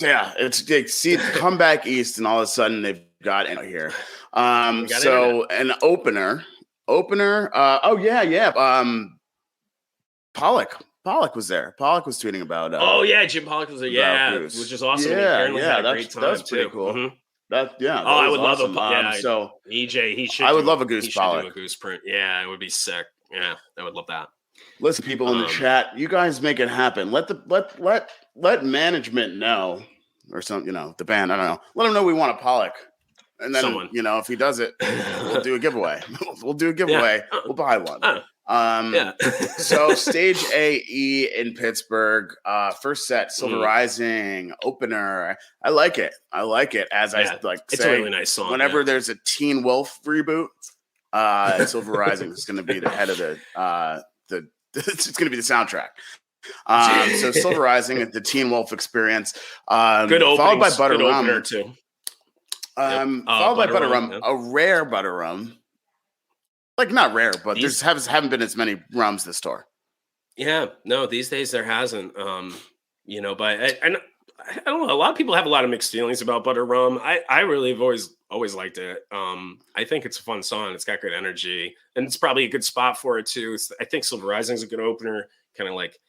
Yeah, it's see come back east, and all of a sudden they've got it here. So an opener. Pollock was there. Pollock was tweeting about. Jim Pollock was there. Yeah, Goose. Which is awesome. Yeah, had a great time. That's pretty cool. Mm-hmm. I would awesome. love a so EJ. He should. I would love a Goose Pollock. Do a Goose print. Yeah, it would be sick. Yeah, I would love that. Listen, people in the chat, you guys make it happen. Let management know, or something. The band. I don't know. Let them know we want a Pollock. And then, if he does it, we'll do a giveaway. We'll do a giveaway. Yeah. We'll buy one. So stage AE in Pittsburgh, first set, Silver Rising, opener. I like it. As I it's say, a really nice song. Whenever there's a Teen Wolf reboot, Silver Rising is going to be the head of it's going to be the soundtrack. So Silver Rising, the Teen Wolf experience. Good openings, followed by Butter good Rum. Opener too. Followed by Butter Rum, a rare Butter Rum. Like not rare, but there haven't been as many rums this tour. Yeah, no, these days there hasn't. But I don't know. A lot of people have a lot of mixed feelings about Butter Rum. I really have always liked it. I think it's a fun song. It's got good energy, and it's probably a good spot for it too. I think Silver Rising is a good opener. Kind of like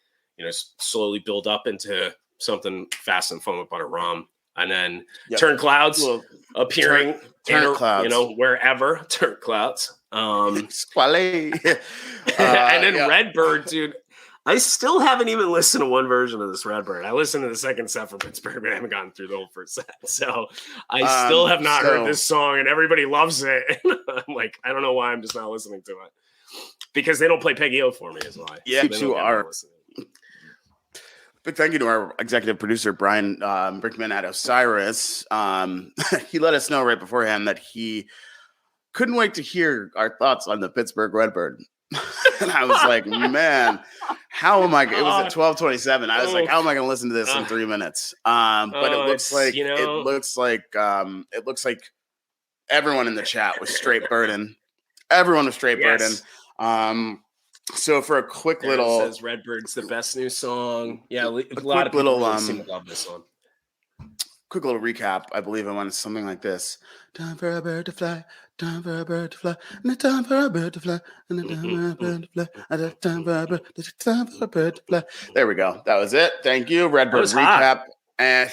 slowly build up into something fast and fun with Butter Rum. And then Turn Clouds appearing Turn Clouds. Wherever Turn Clouds. And then Redbird, dude. I still haven't even listened to one version of this Redbird. I listened to the second set for Pittsburgh, but I haven't gotten through the whole first set. So I still have not heard this song, and everybody loves it. I'm like, I don't know why I'm just not listening to it. Because they don't play Peggy O for me, is why. Yeah, to our big thank you to our executive producer, Brian Brinkman at Osiris. He let us know right beforehand that he couldn't wait to hear our thoughts on the Pittsburgh Redbird. And I was like, man, how am I? It was at 12:27. I was like, how am I going to listen to this in 3 minutes? But it looks like it looks like everyone in the chat was straight burden. Everyone was straight burden. So for a quick little, says Redbird's the best new song. Yeah, a lot of people really seem to love this song. Quick little recap. I believe I went something like this: time for a bird to fly, time for a bird to fly, and the time for a bird to fly, and the time for a bird to fly, and the time for a bird to fly. There we go. That was it. Thank you, Redbird recap. Hot. And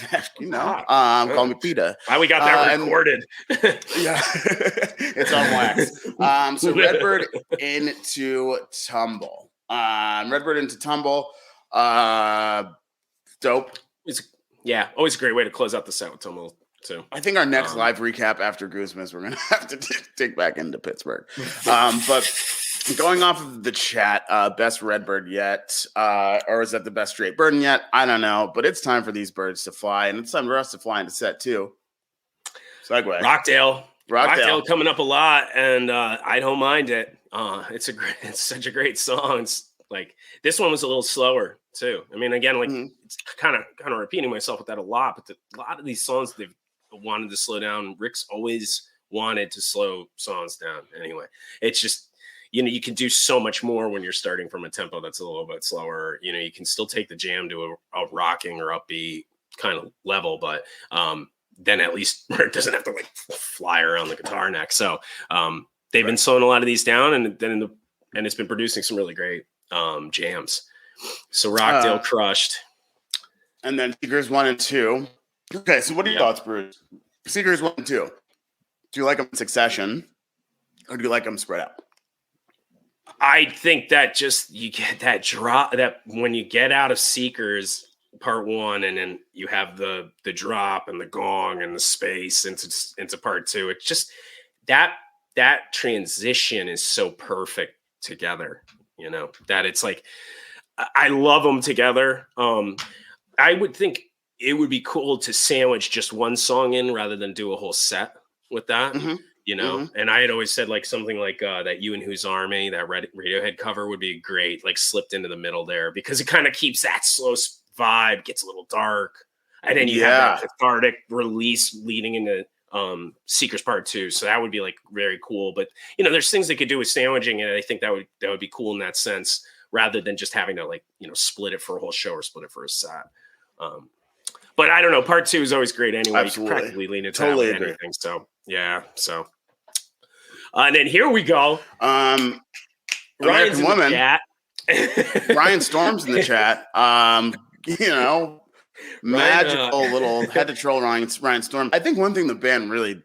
call me Peter. We got that recorded. Yeah, it's on wax. So Redbird into Tumble. Redbird into Tumble. Dope. Always a great way to close out the set with Tumble too. I think our next live recap after Goosemas, we're gonna have to dig back into Pittsburgh. But going off of the chat, best Redbird yet, or is that the best straight burden yet? I don't know, but it's time for these birds to fly, and it's time for us to fly into set two. Segue. Rockdale coming up a lot, and I don't mind it. It's such a great song. It's like this one was a little slower too. I mean, again, it's kind of repeating myself with that a lot, but a lot of these songs they've wanted to slow down. Rick's always wanted to slow songs down. Anyway, it's just. You can do so much more when you're starting from a tempo that's a little bit slower. You can still take the jam to a rocking or upbeat kind of level, but then at least it doesn't have to fly around the guitar neck. So they've been slowing a lot of these down, and then and it's been producing some really great jams. So Rockdale crushed, and then Seekers 1 and 2. Okay, so what are your thoughts, Bruce? Seekers 1 and 2. Do you like them in succession, or do you like them spread out? I think that just you get that drop that when you get out of Seekers part 1 and then you have the drop and the gong and the space into part 2. It's just that transition is so perfect together, that it's like I love them together. I would think it would be cool to sandwich just one song in rather than do a whole set with that. Mm-hmm. you know. And I had always said like something like that You and Whose Army, that Radiohead cover would be great, like slipped into the middle there, because it kind of keeps that slow vibe, gets a little dark, and then you have that cathartic release leading into Seekers Part 2. So that would be like very cool. But you know, there's things they could do with sandwiching, and I think that would be cool in that sense, rather than just having to like, you know, split it for a whole show or split it for a set. But I don't know. Part 2 is always great anyway. Absolutely. You can practically lean into anything. So yeah. So and then here we go. Ryan's in the chat. Ryan Storm's in the chat. You know, magical little head to troll Ryan Storm. I think one thing the band really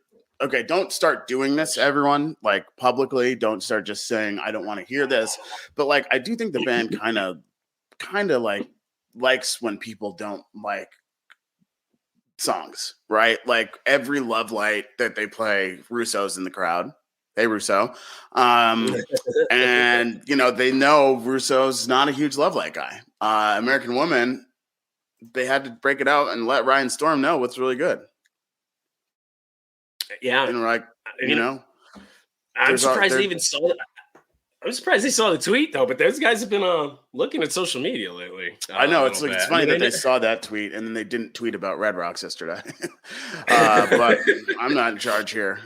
don't start doing this, everyone, like publicly. Don't start just saying I don't want to hear this. But like I do think the band kind of like likes when people don't like songs, right? Like every Love Light that they play, Russo's in the crowd. Hey, Russo. And, you know, they know Russo's not a huge Love Light guy. American Woman, they had to break it out and let Ryan Storm know what's really good. Yeah. And like, you know. I'm surprised they even saw it. I'm surprised they saw the tweet, though, but those guys have been looking at social media lately. I know. It's funny that they saw that tweet and then they didn't tweet about Red Rocks yesterday. But I'm not in charge here.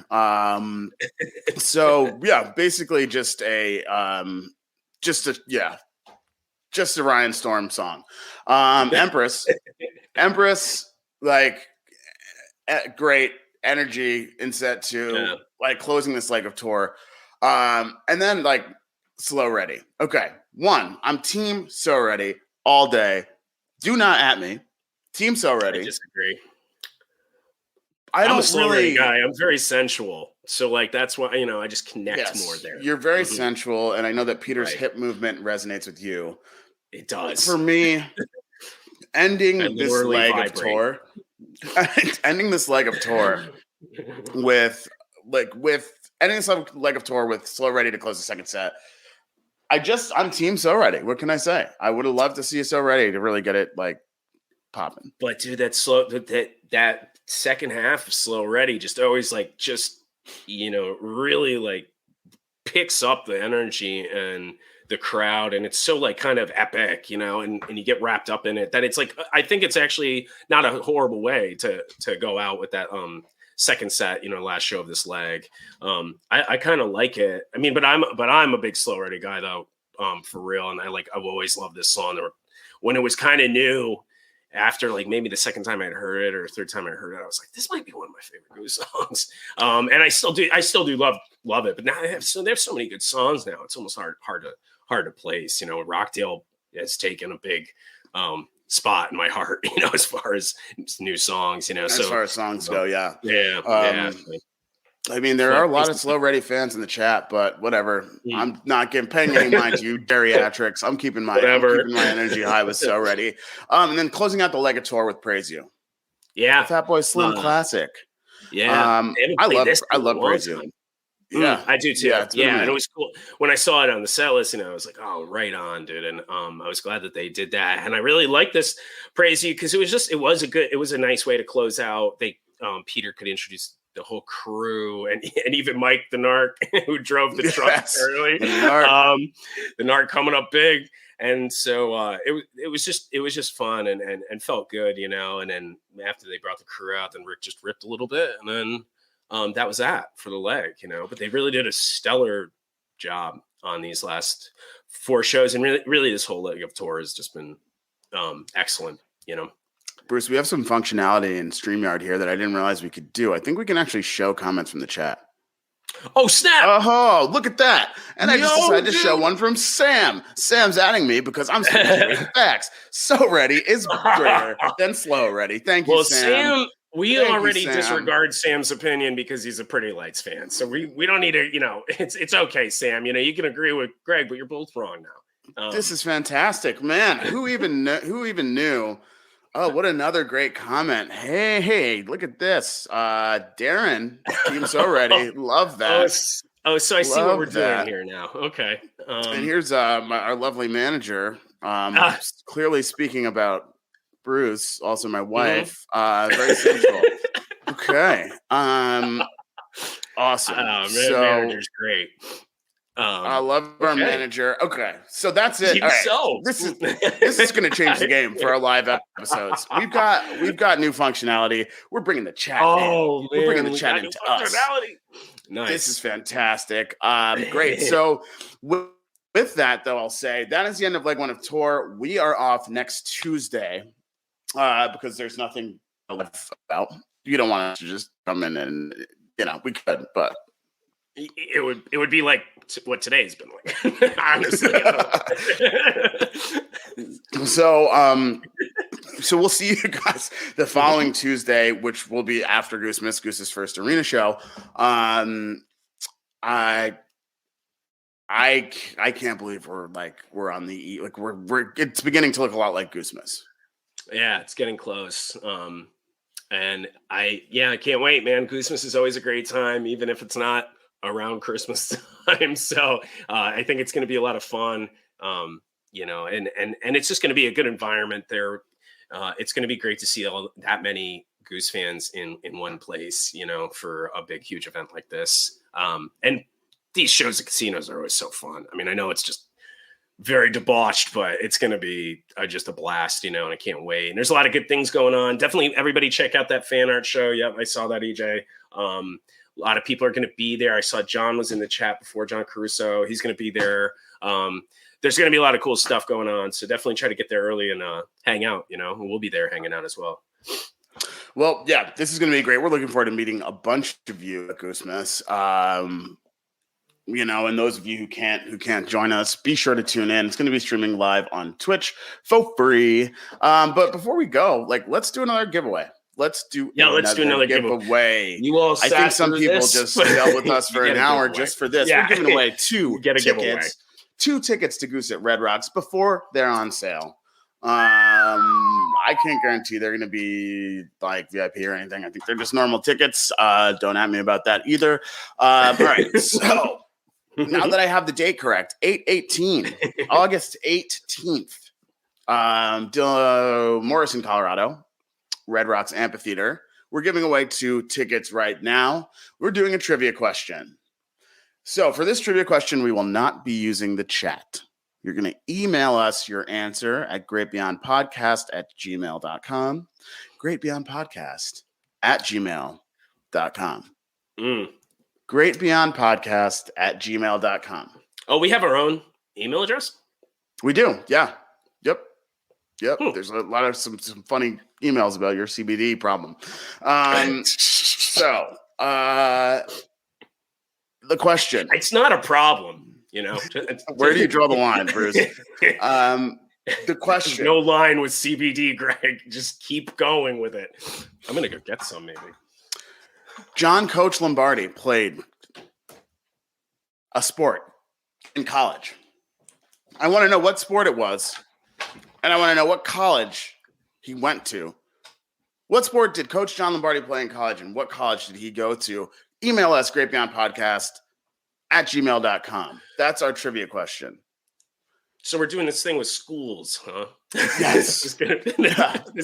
So, yeah, basically just a Ryan Storm song. Empress, like, great energy in set 2, like closing this leg of tour. And then, like, Slow Ready. Okay. 1, I'm team So Ready all day. Do not at me. Team So Ready. I disagree. I'm a Slow Ready guy. I'm very sensual. So, like, that's why, you know, I just connect more there. You're very sensual, and I know that Peter's hip movement resonates with you. It does. For me, ending this leg of tour with ending this leg of tour with Slow Ready to close the second set. I'm team So Ready. What can I say? I would have loved to see So Ready to really get it like popping. But dude, that second half of Slow Ready just always like you know, really like picks up the energy and the crowd, and it's so like kind of epic, you know, and you get wrapped up in it that it's like, I think it's actually not a horrible way to go out with that second set, you know, last show of this leg. I kind of like it. I mean, but I'm a big Slow Ready guy though, for real. And I've always loved this song. When it was kind of new, after like maybe the second time I'd heard it or third time I heard it, I was like, this might be one of my favorite Goose songs. And I still do love it. But now there's so many good songs now. It's almost hard to place. You know, Rockdale has taken a big spot in my heart, you know, as far as new songs, you know. As far as songs go, yeah. Yeah. I mean, there are a lot of Slow Ready fans in the chat, but whatever. I'm not paying any mind to you geriatrics. I'm keeping my energy high with So Ready. And then closing out the leg of tour with Praise You. Yeah. Fatboy Slim classic. Yeah. I love Praise You. Yeah, I do too. Yeah, and it was cool when I saw it on the set list. And I was like, "Oh, right on, dude!" And I was glad that they did that. And I really liked this Praise You because it was a nice way to close out. Peter could introduce the whole crew and even Mike the Narc who drove the truck early. The Narc coming up big, and so it was just fun and felt good, you know. And then after they brought the crew out, then Rick just ripped a little bit, and then. That was that for the leg, you know, but they really did a stellar job on these last 4 shows. And really this whole leg of tour has just been excellent, you know. Bruce, we have some functionality in StreamYard here that I didn't realize we could do. I think we can actually show comments from the chat. Oh, snap. Oh, look at that. And I just decided to show one from Sam. Sam's adding me because I'm speaking facts. So Ready is greater than Slow Ready. Thank you, Sam. We already disregard Sam's opinion because he's a Pretty Lights fan. So we don't need to, you know, it's okay, Sam. You know, you can agree with Greg, but you're both wrong now. This is fantastic, man. Who even knew? Oh, what another great comment. Hey, look at this. Darren, Team So Ready. Love that. So I see what we're doing here now. Okay. And here's our lovely manager. Clearly speaking about Bruce, also my wife, very sensual. Okay. Awesome. Manager's great. I love our manager. Okay, so that's it. All right. So this is going to change the game for our live episodes. We've got new functionality. We're bringing the chat in. We're bringing the chat into us. Nice. This is fantastic. Great. So with that, though, I'll say that is the end of leg 1 of tour. We are off next Tuesday because there's nothing to live about. You don't want us to just come in and we could, but. It would be like what today's been like, honestly. So we'll see you guys the following Tuesday, which will be after Goosemas, Goose's first arena show. I can't believe we're on the we're it's beginning to look a lot like Goosemas. Yeah, it's getting close. And I can't wait, man. Goosemas is always a great time, even if it's not around Christmas time. So I think it's going to be a lot of fun, and it's just going to be a good environment there. It's going to be great to see that many Goose fans in one place, for a big, huge event like this. And these shows at casinos are always so fun. I mean, I know it's just very debauched, but it's going to be just a blast, and I can't wait. And there's a lot of good things going on. Definitely everybody check out that fan art show. Yep. I saw that, EJ. A lot of people are going to be there. I saw John was in the chat before, John Caruso. He's going to be there. There's going to be a lot of cool stuff going on. So definitely try to get there early and hang out, we'll be there hanging out as well. Well, yeah, this is going to be great. We're looking forward to meeting a bunch of you at Goosemas. And those of you who can't join us, be sure to tune in. It's going to be streaming live on Twitch for free. But before we go, let's do another giveaway. Let's do another giveaway. You all, I think some people just dealt with us for an hour just for this. Yeah. We're giving away two tickets to Goose at Red Rocks before they're on sale. I can't guarantee they're going to be like VIP or anything. I think they're just normal tickets. Don't at me about that either. All right, so now that I have the date correct, 8/18, August 18th, Morrison, Colorado. Red Rocks Amphitheater. We're giving away 2 tickets right now. We're doing a trivia question. So for this trivia question, we will not be using the chat. You're going to email us your answer at greatbeyondpodcast@gmail.com. greatbeyondpodcast@gmail.com. greatbeyondpodcast@gmail.com. Oh, we have our own email address? We do. Yeah. Yep. There's a lot of some funny emails about your CBD problem. So the question. It's not a problem, Where do you draw the line, Bruce? The question. There's no line with CBD, Greg. Just keep going with it. I'm going to go get some, maybe. John Coach Lombardi played a sport in college. I want to know what sport it was. And I want to know what college he went to. What sport did Coach John Lombardi play in college, and what college did he go to? Email us, greatbeyondpodcast@gmail.com. That's our trivia question. So we're doing this thing with schools, huh? Yes.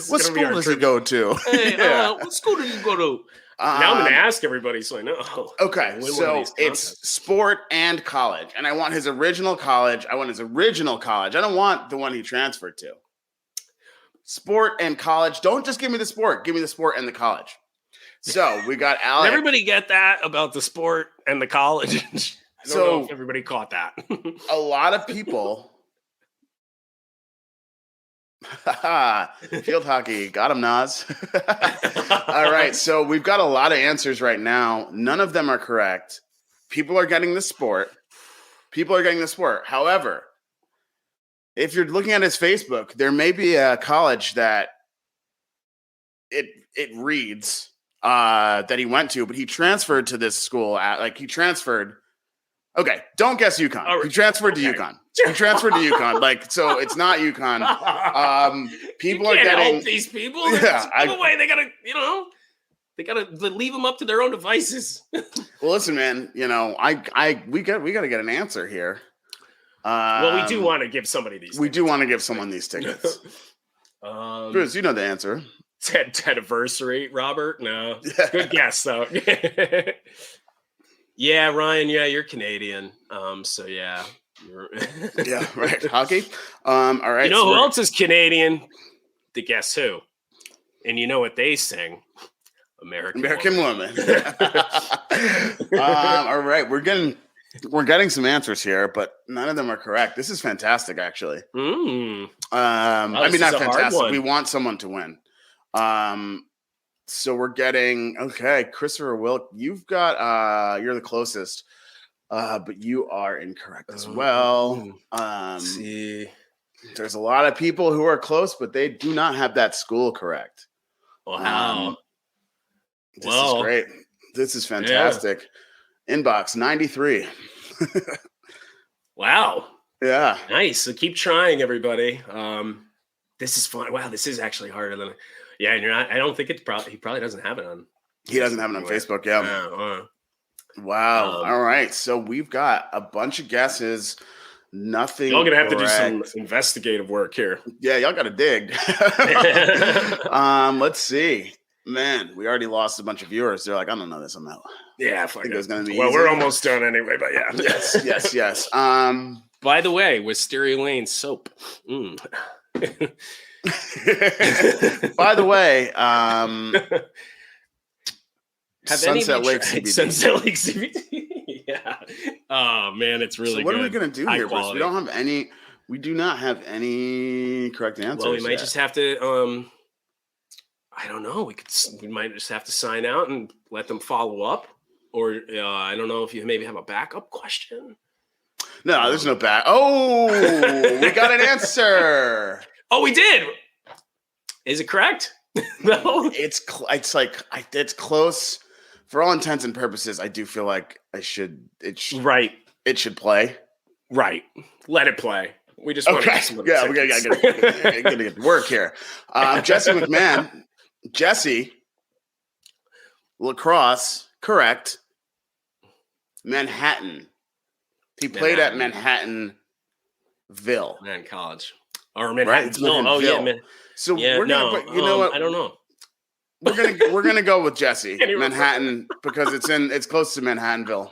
What school does he go to? Hey, what school did you go to? Now I'm going to ask everybody, so I know. Okay, so it's sport and college, and I want his original college. I don't want the one he transferred to. Sport and college. Don't just give me the sport. Give me the sport and the college. So we got Alex. Did everybody get that about the sport and the college? I don't know if everybody caught that. A lot of people. Field hockey. Got him, Nas. All right. So we've got a lot of answers right now. None of them are correct. People are getting the sport. However, if you're looking at his Facebook, there may be a college that it reads that he went to, but he transferred to this school Okay, don't guess UConn. Right. He transferred to UConn. So it's not UConn. People are getting help these people. Yeah, away. They gotta, they gotta leave them up to their own devices. Well, listen, man. We gotta get an answer here. Well, we do want to give somebody these. We do want to give someone these tickets. Bruce, you know the answer. Ted anniversary, Robert. No, good guess though. Yeah, Ryan. Yeah, you're Canadian. So yeah. Yeah, right. Hockey. All right. You know who else is Canadian? The Guess Who. And you know what they sing? American Woman. All right. We're getting some answers here, but none of them are correct. This is fantastic, actually. Wow, I mean, not fantastic. We want someone to win. So we're getting Christopher Wilk. You've got you're the closest, but you are incorrect as well. See, there's a lot of people who are close, but they do not have that school correct. Wow. This is great. This is fantastic. Yeah. Inbox 93. Wow. Yeah. Nice. So keep trying, everybody. This is fun. Wow, this is actually harder than. Yeah, and you're not. I don't think it's probably. He probably doesn't have it on. He doesn't have it on Facebook. Yeah. Wow. All right. So we've got a bunch of guesses. Nothing. Y'all gonna have to do some investigative work here. Yeah, y'all got to dig. Let's see. Man, we already lost a bunch of viewers. They're like, I don't know this. I'm out. Yeah, I think it was going to be. Well, easy. we're almost done anyway. But yeah. Yes. By the way, Wisteria Lane soap. By the way, Sunset Lake CBD. Sunset Lake CBD. Yeah. Oh man, it's really. So what good. are we going to do here, Bruce? We don't have any. We do not have any correct answers. Well, we might just have to. I don't know. We might just have to sign out and let them follow up, or I don't know if you maybe have a backup question. No, there's no back. Oh, we got an answer. Oh, we did. Is it correct? No, it's close. For all intents and purposes, I do feel like it should play. Right. Let it play. We just want to get some. Yeah, we gotta get to work here. Jesse McMahon. Jesse, lacrosse, correct. Manhattan. He played at Manhattanville. Manhattan College. Or Manhattan. Right? Yeah, man. So we're gonna, you know what? I don't know. We're gonna go with Jesse Manhattan because it's close to Manhattanville.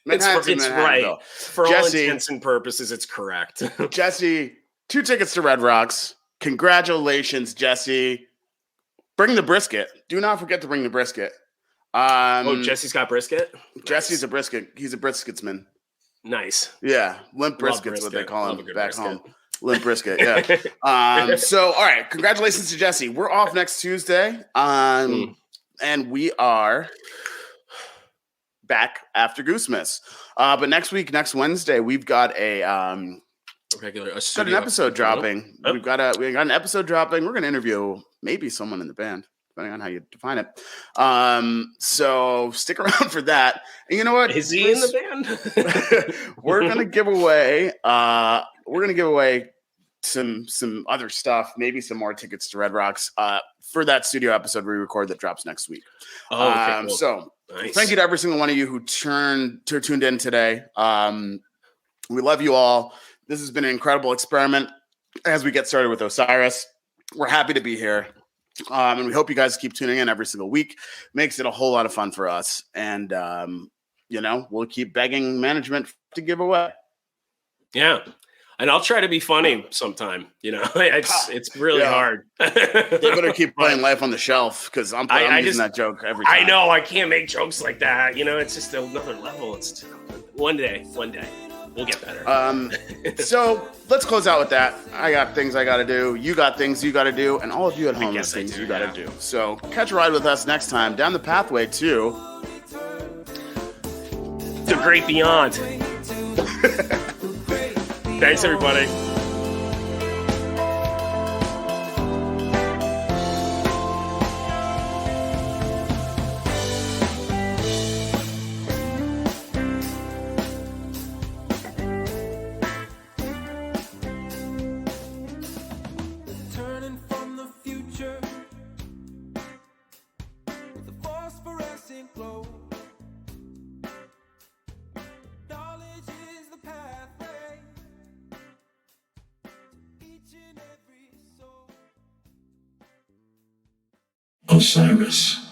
It's right. For all intents and purposes, it's correct. Jesse, 2 tickets to Red Rocks. Congratulations, Jesse. Bring the brisket. Do not forget to bring the brisket. Jesse's got brisket? Jesse's a brisket. He's a brisketsman. Nice. Yeah. Limp brisket's what they call him back home. Limp brisket, yeah. So, all right. Congratulations to Jesse. We're off next Tuesday. And we are back after Goosemas. But next Wednesday, we've got an episode dropping. Oh. We got an episode dropping. We're going to interview maybe someone in the band, depending on how you define it. So stick around for that. And you know what? Is he in the band? We're going to give away. Some other stuff, maybe some more tickets to Red Rocks for that studio episode we record that drops next week. Oh, okay, cool. So nice. Thank you to every single one of you who tuned in today. We love you all. This has been an incredible experiment as we get started with Osiris. We're happy to be here. And we hope you guys keep tuning in every single week. Makes it a whole lot of fun for us. And, we'll keep begging management to give away. Yeah. And I'll try to be funny sometime. It's really hard. They better keep playing Life on the Shelf because I'm using that joke every time. I know. I can't make jokes like that. It's just another level. It's one day. We'll get better. So let's close out with that. I got things I got to do. You got things you got to do. And all of you at home have things you got to do. So catch a ride with us next time down the pathway to the great beyond. Thanks, everybody. Osiris.